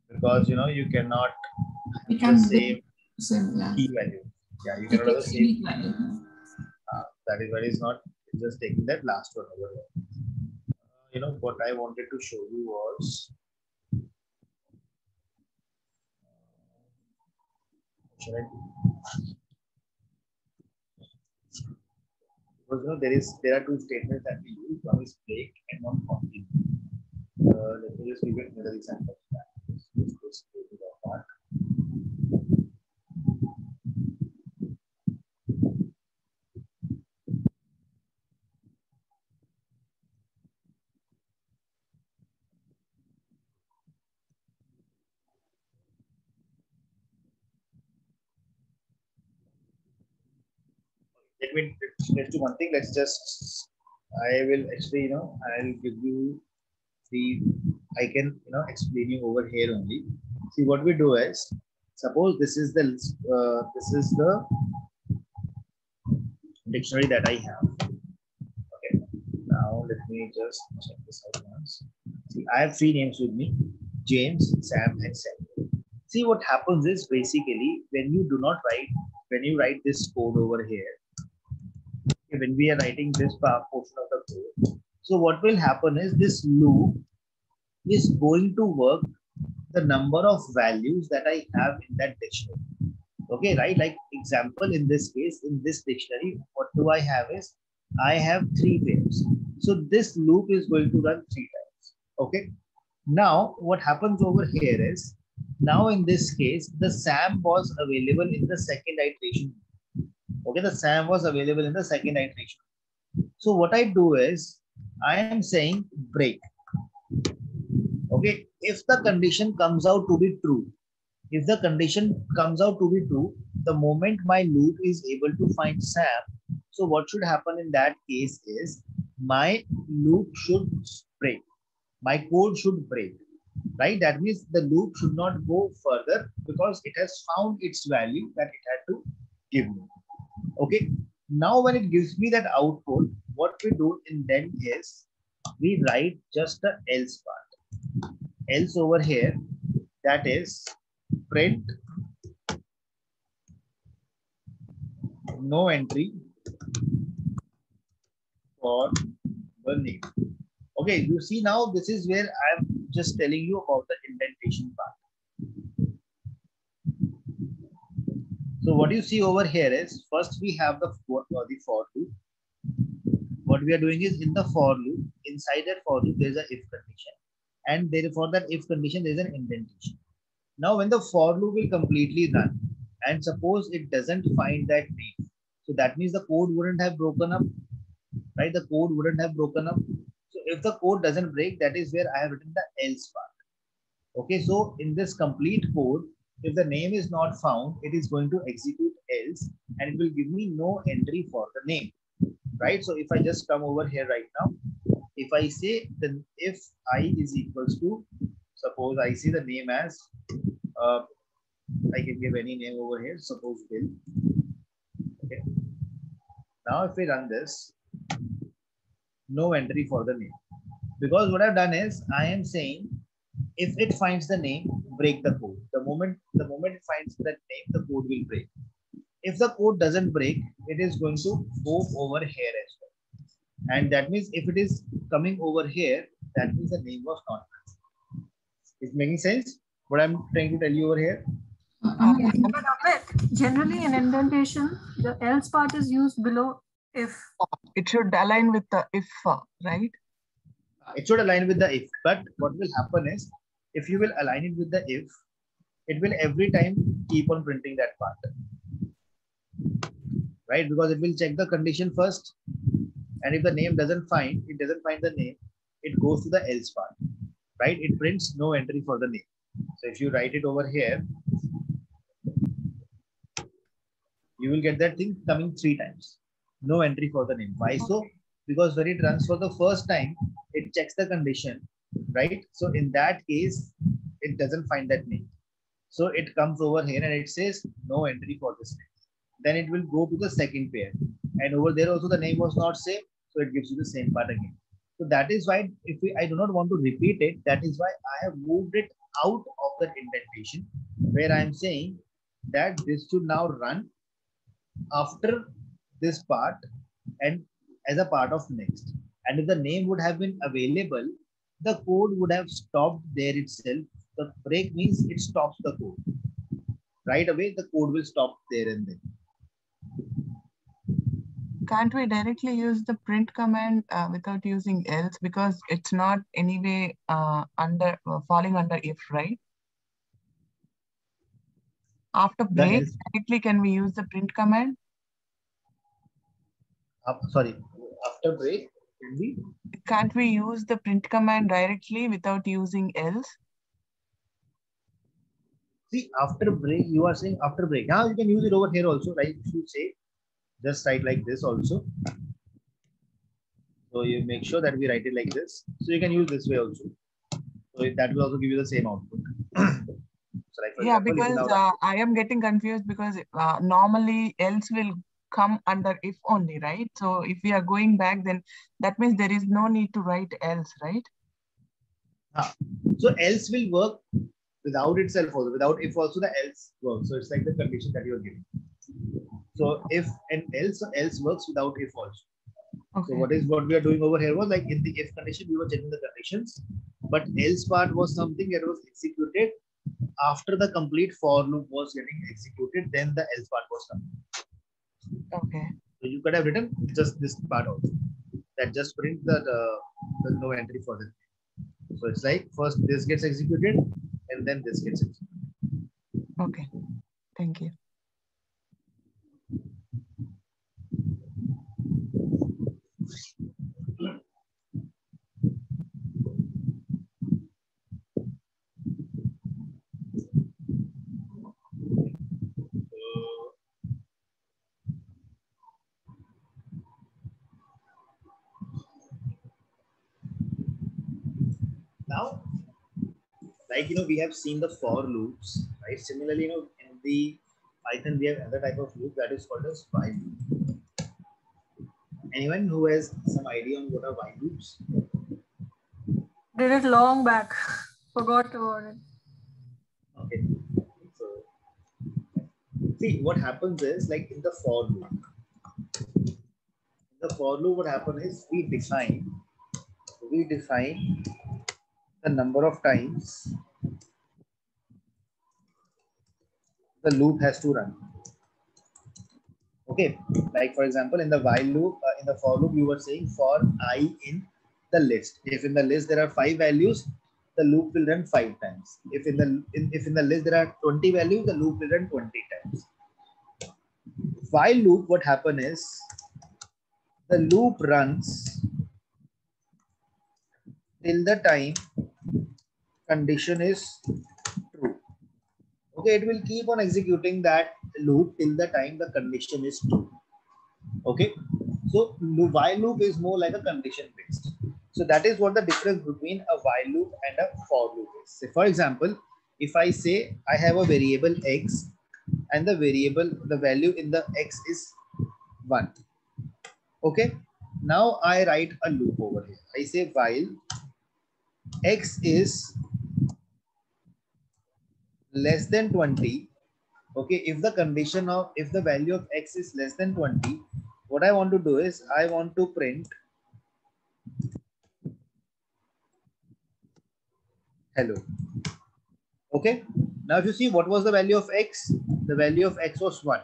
because you cannot have the same key value. Yeah, you cannot have the same value. That is why it's not just taking that last one over here. What I wanted to show you was, should I do? Because there are 2 statements that we use. One is break and one continue. Let me just give it another example. Let's go apart. let's do one thing. Let's just, I will actually, I'll give you the, I can, explain you over here only. See, what we do is, suppose this is the dictionary that I have. Okay. Now let me just check this out once. See, I have 3 names with me: James, Sam, and Sam. See, what happens is basically when you write this code over here, when we are writing this portion of the code, so what will happen is this loop is going to work the number of values that I have in that dictionary. Okay, right? Like example, in this case, in this dictionary, what do I have is, I have 3 pairs. So this loop is going to run 3 times. Okay. Now, what happens over here is, now in this case, the Sam was available in the second iteration. Okay, the Sam was available in the second iteration. So what I do is, I am saying break. Okay, if the condition comes out to be true, the moment my loop is able to find Sam, so what should happen in that case is, my loop should break. My code should break, right? That means the loop should not go further because it has found its value that it had to give me. Okay. Now, when it gives me that output, what we do in then is, we write just the else part. Else over here, that is print no entry for the name. Okay, you see now, this is where I'm just telling you about the indentation part. So what you see over here is, first we have the for loop. What we are doing is, in the for loop, inside that for loop, there is an if condition. And for that if condition, there is an indentation. Now, when the for loop will completely run, and suppose it doesn't find that name, so that means the code wouldn't have broken up, right? The code wouldn't have broken up. So if the code doesn't break, that is where I have written the else part. Okay, so in this complete code, if the name is not found, it is going to execute else, and it will give me no entry for the name, right? So if I just come over here right now, if I say then if I is equals to, suppose I see the name as, I can give any name over here, suppose Bill. Okay. Now if we run this, no entry for the name. Because what I've done is, I am saying, if it finds the name, break the code. The moment it finds that name, the code will break. If the code doesn't break, it is going to go over here as well. And that means if it is coming over here, that means the name was not present. Is making sense? What I'm trying to tell you over here? But Amit, generally in indentation, the else part is used below if. It should align with the if, right? It should align with the if, but what will happen is, if you will align it with the if, it will every time keep on printing that part, right? Because it will check the condition first, and if the name doesn't find the name, it goes to the else part, right? It prints no entry for the name. So if you write it over here, you will get that thing coming 3 times. No entry for the name. Why so? Because when it runs for the first time, it checks the condition, right? So in that case, it doesn't find that name. So it comes over here and it says no entry for this name. Then it will go to the second pair. And over there also the name was not same. So it gives you the same part again. So that is why I do not want to repeat it. That is why I have moved it out of the indentation, where I am saying that this should now run after this part and as a part of next. And if the name would have been available, the code would have stopped there itself. The break means it stops the code. Right away, the code will stop there and then. Can't we directly use the print command without using else, because it's not anyway falling under if, right? After break, directly can we use the print command? Sorry, after break, can't we use the print command directly without using else? See, after break, you are saying after break. Now you can use it over here also, right? If you say just write like this also. So you make sure that we write it like this. So you can use this way also. So that will also give you the same output. So like for Yeah, example, if you because now I am getting confused because normally else will come under if only, right? So if we are going back, then that means there is no need to write else, right? so else will work without itself also. Without if also the else works. So it's like the condition that you are giving. So if and else works without if also. Okay. So what we are doing over here was like in the if condition, we were checking the conditions, but else part was something that was executed after the complete for loop was getting executed, then the else part was done. Okay. So you could have written just this part also. That just print the no entry for this. So it's like first this gets executed and then this gets executed. Okay. Thank you. Now, like we have seen the for loops, right? Similarly, in the Python we have another type of loop that is called as while loop. Anyone who has some idea on what are while loops? Did it long back. Forgot about it. Okay. So see what happens is like in the for loop. In the for loop, what happens is we define the number of times the loop has to run. Okay, like for example, in the while loop, in the for loop, you were saying for I in the list. If in the list there are 5 values, the loop will run 5 times. If in the list there are 20 values, the loop will run 20 times. While loop, what happens is the loop runs till the time condition is true. Okay, it will keep on executing that loop till the time the condition is true. Okay, so while loop is more like a condition based. So that is what the difference between a while loop and a for loop is. So for example, if I say I have a variable x and the value in the x is 1. Okay, now I write a loop over here. I say while x is less than 20. Okay, if the value of x is less than 20, what I want to do is I want to print hello. Okay, now if you see what was the value of x, the value of x was 1.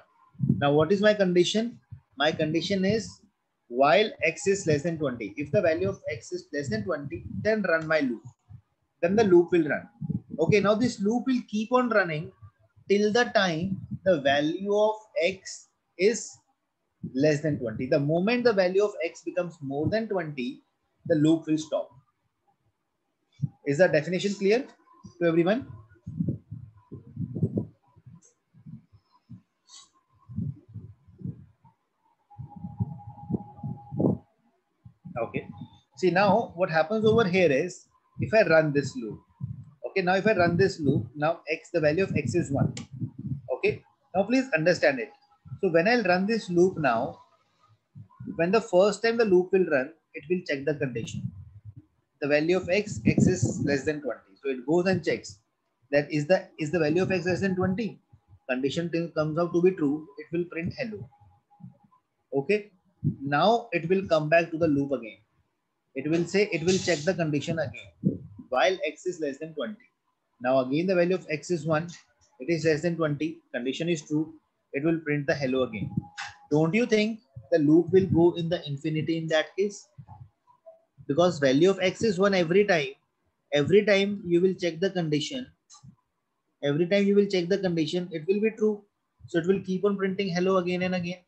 Now what is my condition? My condition is while x is less than 20. If the value of x is less than 20, then run my loop. Then the loop will run. Okay, now this loop will keep on running till the time the value of x is less than 20. The moment the value of x becomes more than 20, the loop will stop. Is the definition clear to everyone? Okay. See, now what happens over here is if I run this loop. Okay, now if I run this loop, now the value of x is 1. Okay, now please understand it. So when I'll run this loop now, when the first time the loop will run, it will check the condition. The value of x is less than 20. So it goes and checks that is the value of x less than 20. Condition comes out to be true, it will print hello. Okay, now it will come back to the loop again. It will check the condition again while x is less than 20. Now again the value of x is 1. It is less than 20. Condition is true. It will print the hello again. Don't you think the loop will go in the infinity in that case? Because value of x is 1 every time. Every time you will check the condition. Every time you will check the condition, it will be true. So it will keep on printing hello again and again.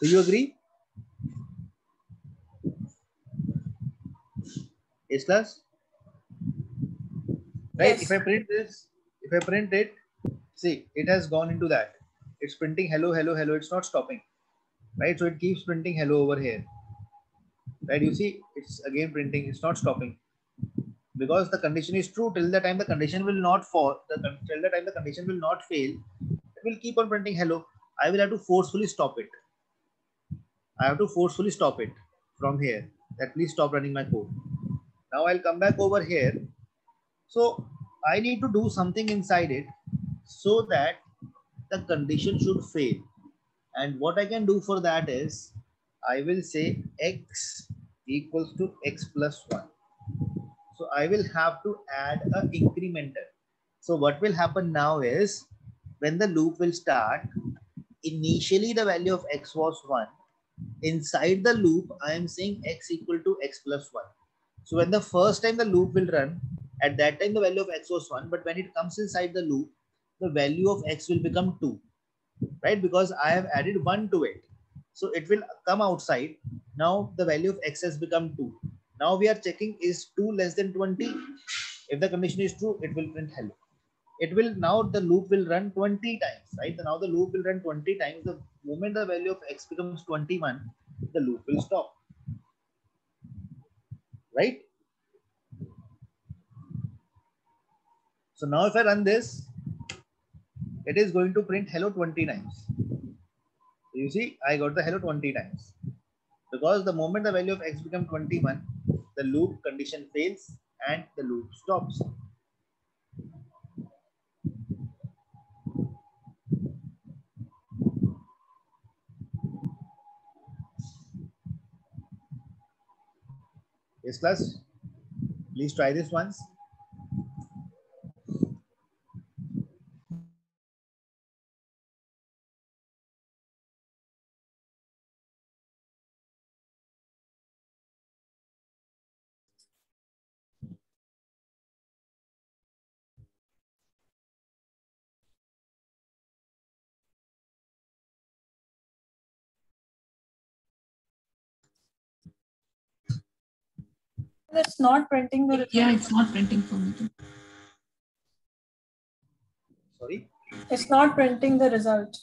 Do you agree? Yes, class? Right? Yes. If I print it, see, it has gone into that. It's printing hello, hello, hello. It's not stopping. right? So it keeps printing hello over here, right? You see, it's again printing. It's not stopping because the condition is true. Till the time the condition will not fall, till the time the condition will not fail, it will keep on printing hello. I will have to forcefully stop it. I have to forcefully stop it from here. That please stop running my code. Now I'll come back over here. So I need to do something inside it so that the condition should fail. And what I can do for that is I will say x equals to x plus 1. So I will have to add an incrementer. So what will happen now is when the loop will start, initially the value of x was 1. Inside the loop, I am saying x equal to x plus 1. So when the first time the loop will run, at that time the value of x was 1, but when it comes inside the loop, the value of x will become 2, right? Because I have added 1 to it. So it will come outside. Now the value of x has become 2. Now we are checking is 2 less than 20. If the condition is true, it will print hello. It will now the loop will run 20 times, right? Now the loop will run 20 times. The moment the value of x becomes 21, the loop will stop, right? So now if I run this, it is going to print hello 20 times. So you see, I got the hello 20 times because the moment the value of x becomes 21, the loop condition fails and the loop stops. Yes, class. Please try this once. It's not printing the result. Yeah, it's not printing for me too. Sorry. It's not printing the result.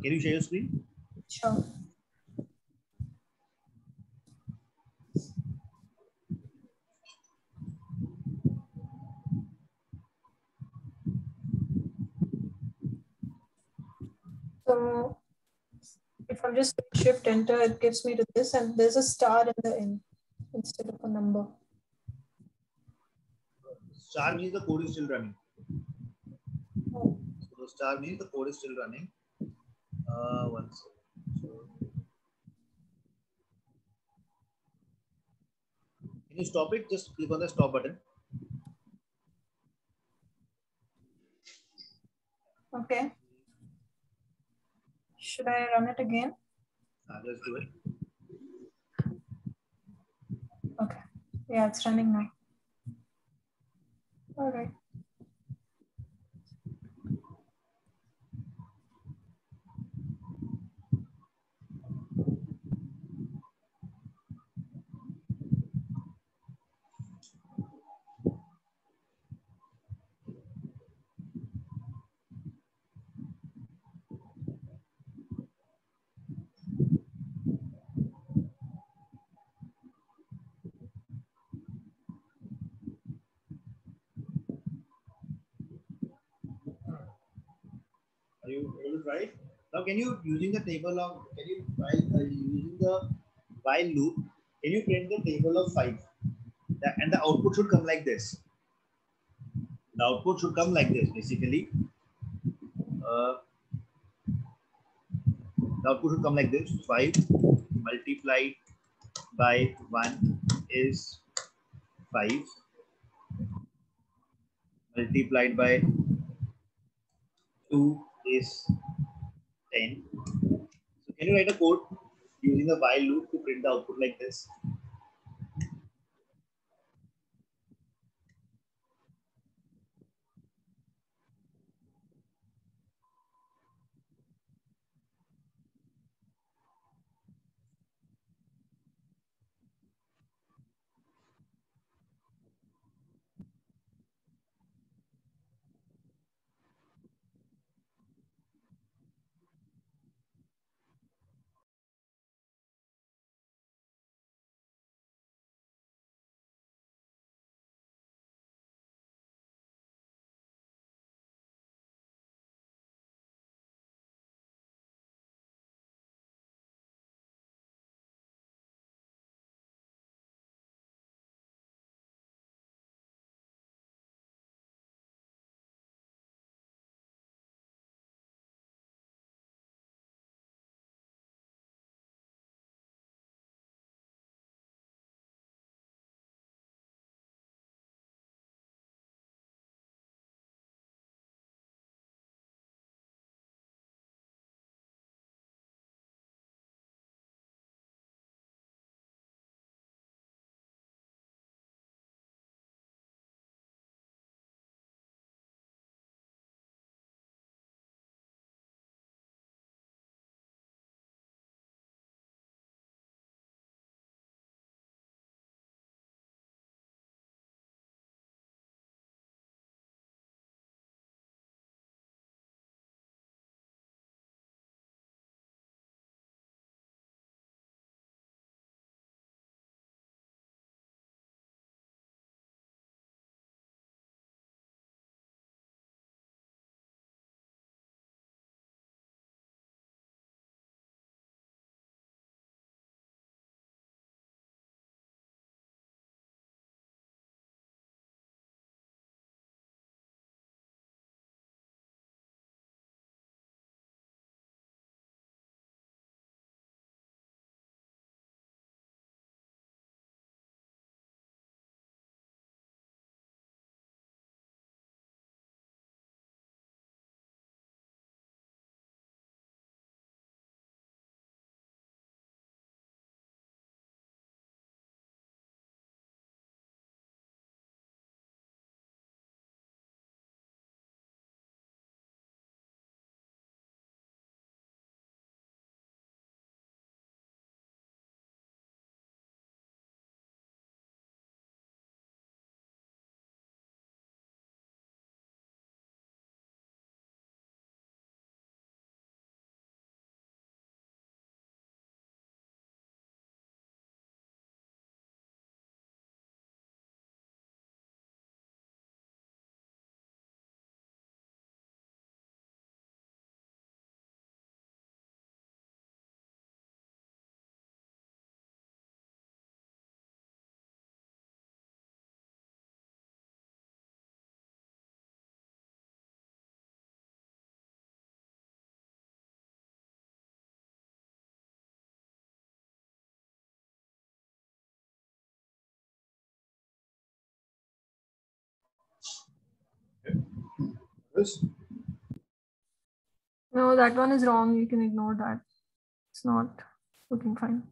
Can you share your screen? Sure. So if I'm just shift enter, it gives me to this, and there's a star in the end instead of a number. Star means the code is still running. Oh. So star means the code is still running. One second. So, can you stop it? Just click on the stop button. Okay. Should I run it again? Let's do it. Okay. Yeah, it's running now. All right. Are you able to try it? Now, can you using the table of using the while loop? Can you print the table of 5? And the output should come like this. The output should come like this, basically. The output should come like this. 5 multiplied by 1 is 5. Multiplied by 2 is 10. So can you write a code using the while loop to print the output like this? Yes. No, that one is wrong. You can ignore that. It's not looking fine.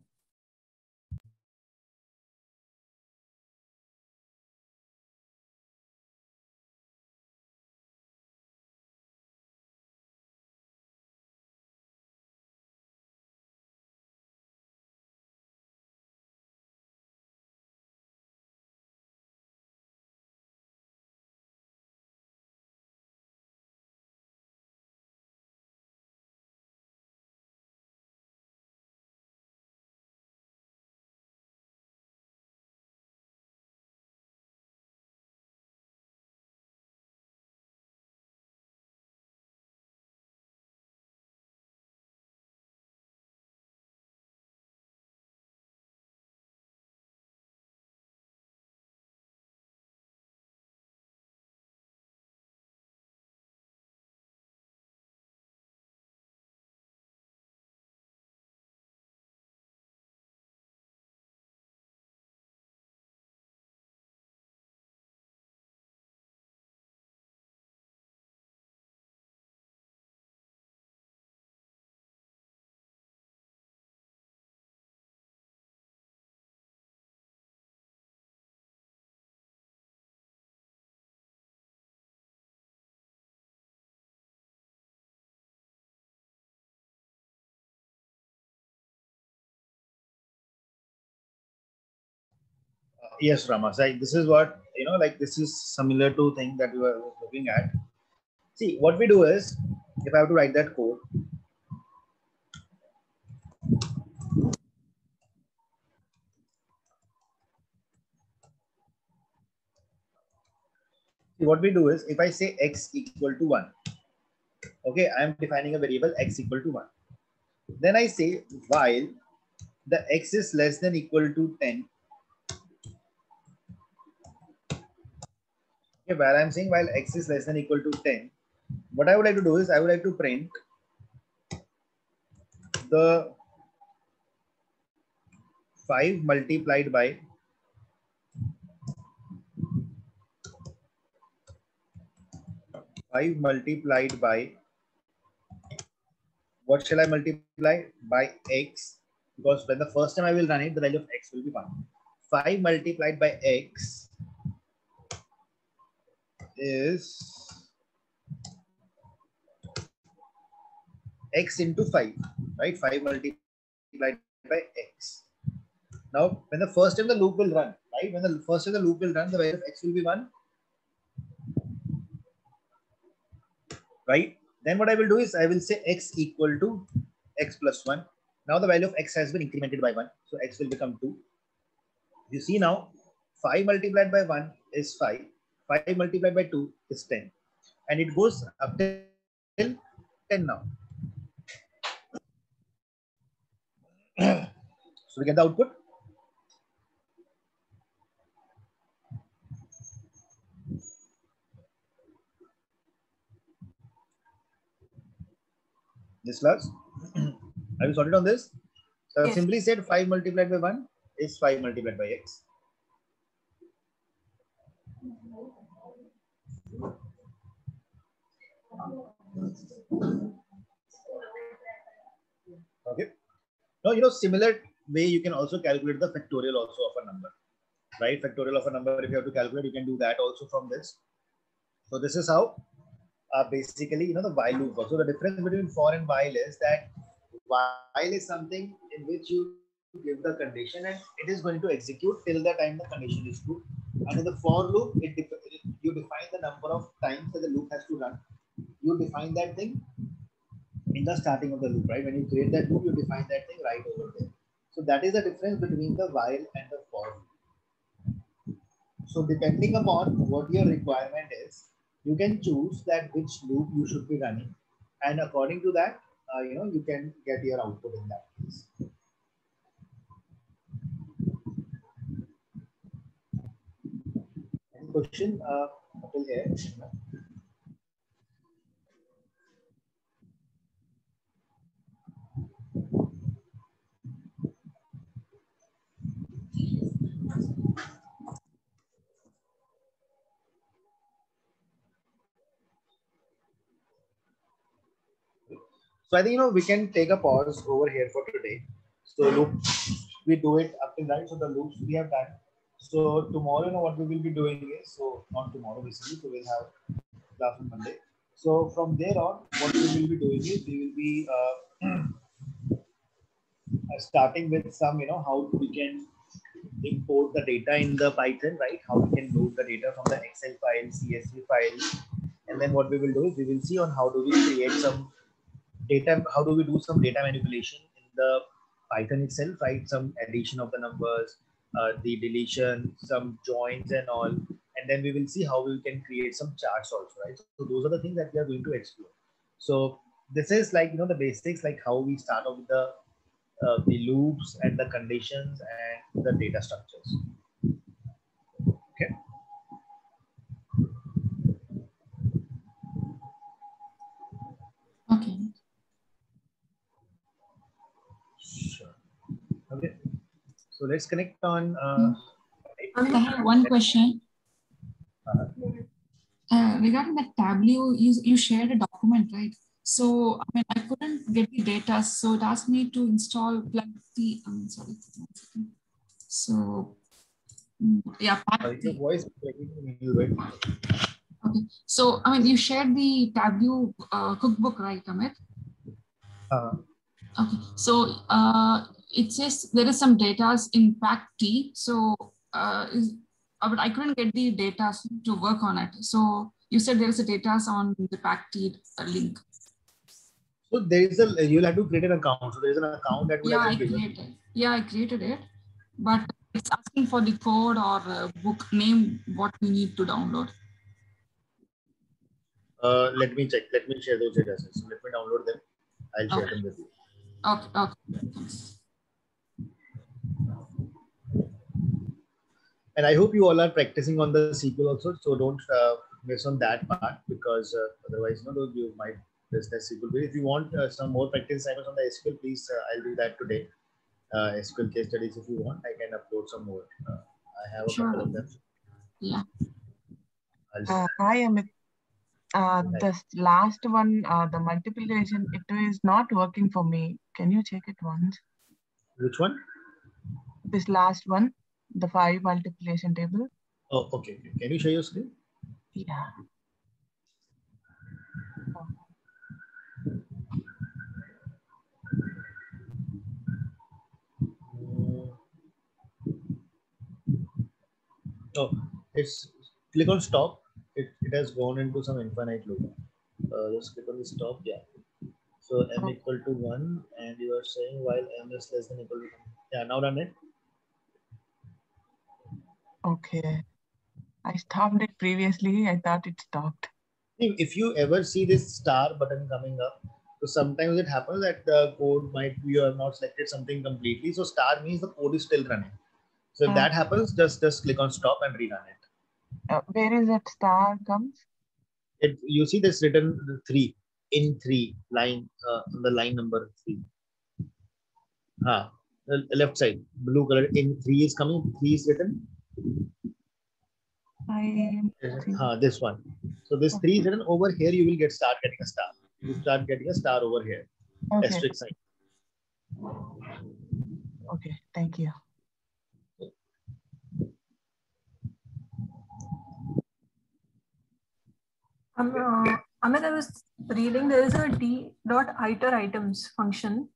Yes, Rama. So this is what, like this is similar to thing that we were looking at. See, what we do is, if I have to write that code, what we do is, if I say x equal to 1, okay, I am defining a variable x equal to 1. Then I say while the x is less than equal to 10, okay, while I'm saying while x is less than equal to 10, what I would like to do is I would like to print the 5 multiplied by what shall I multiply by x, because when the first time I will run it, the value of x will be 1. 5 multiplied by x is x into 5, right? 5 multiplied by x. Now, when the first time the loop will run, right? When the first time the loop will run, the value of x will be 1, right? Then what I will do is I will say x equal to x plus 1. Now the value of x has been incremented by 1. So x will become 2. You see now, 5 multiplied by 1 is 5. 5 multiplied by 2 is 10. And it goes up till 10 now. So we get the output. This class. Have you sorted on this? So I've simply said 5 multiplied by 1 is 5 multiplied by x. Okay. Now, similar way you can also calculate the factorial also of a number, right? Factorial of a number, if you have to calculate, you can do that also from this. So this is how basically, the while loop works. So the difference between for and while is that while is something in which you give the condition and it is going to execute till the time the condition is true. And in the for loop, you define the number of times that the loop has to run. You define that thing in the starting of the loop, right? When you create that loop, you define that thing right over there. So that is the difference between the while and the for loop. So depending upon what your requirement is, you can choose that which loop you should be running, and according to that, you can get your output in that case. Any question till here? So I think, we can take a pause over here for today. So loop, we do it up till right. So the loops we have done. So tomorrow, what we will be doing is, so not tomorrow basically, so we'll have class on Monday. So from there on, what we will be doing is we will be starting with some, how we can import the data in the Python, right? How we can load the data from the Excel file, CSV file, and then what we will do is we will see on how do we create some data, how do we do some data manipulation in the Python itself, right? Some addition of the numbers, the deletion, some joins and all, and then we will see how we can create some charts also, right? So those are the things that we are going to explore. So this is like, the basics, like how we start off with the loops and the conditions and the data structures. Okay. Okay. Sure. Okay. So let's connect on. I have one question. Regarding the Tableau, you shared a document, right? So I couldn't get the data, so it asked me to install sorry, 1 second. So yeah, your voice breaking a little bit. Okay. So you shared the Tableau cookbook, right, Amit? Okay. So it says there is some data in PackT. So but I couldn't get the data to work on it. So you said there is a data on the PackT link. So there is you'll have to create an account. So there is an account that would have been given. I created it, but it's asking for the code or book name, what we need to download. Let me check. Let me share those data sets. So let me download them. I'll share them with you. Okay. Thanks. And I hope you all are practicing on the SQL also. So don't miss on that part, because otherwise, you might miss the SQL. If you want some more practice assignments on the SQL, please, I'll do that today. SQL case studies, if you want, I can upload some more. I have a couple of them. Yeah. Hi, Amit. This last one, the multiplication, it is not working for me. Can you check it once? Which one? This last one, the 5 multiplication table. Oh, okay. Can you share your screen? Yeah. Oh, it's click on stop. It has gone into some infinite loop. Just click on the stop. Yeah. So m equal to 1, and you are saying while m is less than equal to 1. Yeah, now run it. Okay. I stopped it previously. I thought it stopped. If you ever see this star button coming up, so sometimes it happens that the code might be, you have not selected something completely. So star means the code is still running. So if that happens, just click on stop and rerun it. Where is that star comes? You see this written 3 in 3 line, the line number 3. The left side, blue color, in 3 is coming. 3 is written. This one. So this 3 is written over here. You will start getting a star. You start getting a star over here. Okay. Asterisk sign. Okay. Thank you. Amit, I was reading there is a d.iter_items function.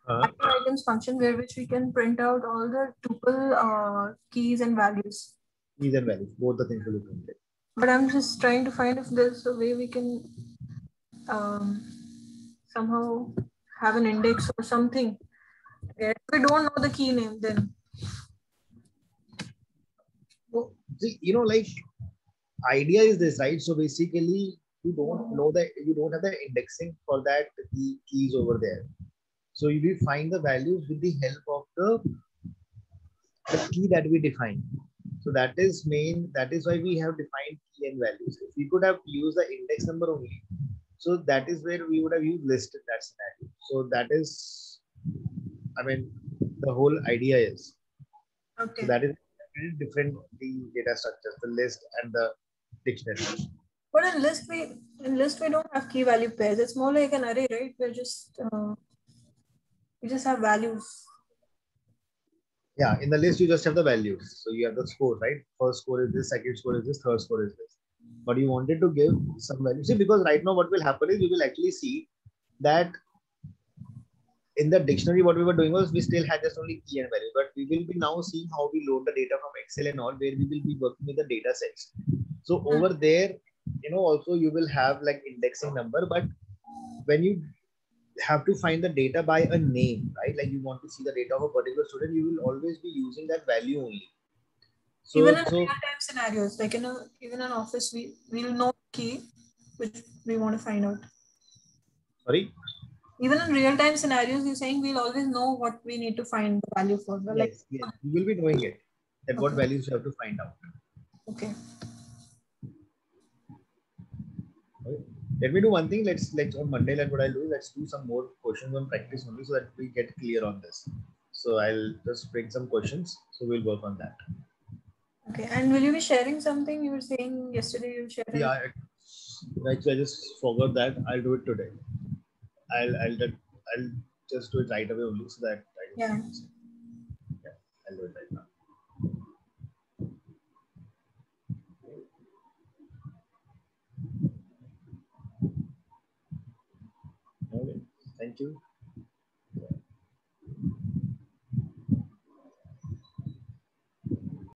Items function where which we can print out all the tuple keys and values. Keys and values, both the things will be printed. But I'm just trying to find if there's a way we can somehow have an index or something. If we don't know the key name, then. Well, see, like idea is this, right? So basically, you don't know that you don't have the indexing for that the keys over there. So you will find the values with the help of the key that we define. So that is why we have defined key and values. If we could have used the index number only, so that is where we would have used list in that scenario. So that is, the whole idea is. Okay. So that is different, the data structures, the list and the dictionary. But in list we don't have key value pairs. It's more like an array, right? We just have values. Yeah, in the list you just have the values. So you have the score, right? First score is this, second score is this, third score is this. But you wanted to give some value. See, because right now what will happen is you will actually see that in the dictionary, what we were doing was we still had just only key and value, but we will be now seeing how we load the data from Excel and all, where we will be working with the data sets. So over there, also you will have like indexing number, but when you have to find the data by a name, right? Like you want to see the data of a particular student, you will always be using that value only. So, Even in real-time scenarios, like even in office, we'll know key which we want to find out. Sorry? Even in real-time scenarios, you're saying we'll always know what we need to find the value for. Yes, yes. You will be knowing it, that what Okay. values you have to find out. Okay. Okay. Let me do one thing. Let's on Monday, like what I'll do, let's do some more questions on practice only so that we get clear on this. So I'll just bring some questions. So we'll work on that. Okay. And will you be sharing something? You were saying yesterday you shared. Yeah, actually I just forgot that. I'll do it today. I'll just do it right away only so that Yeah. Yeah, I'll do it right now. Okay, thank you.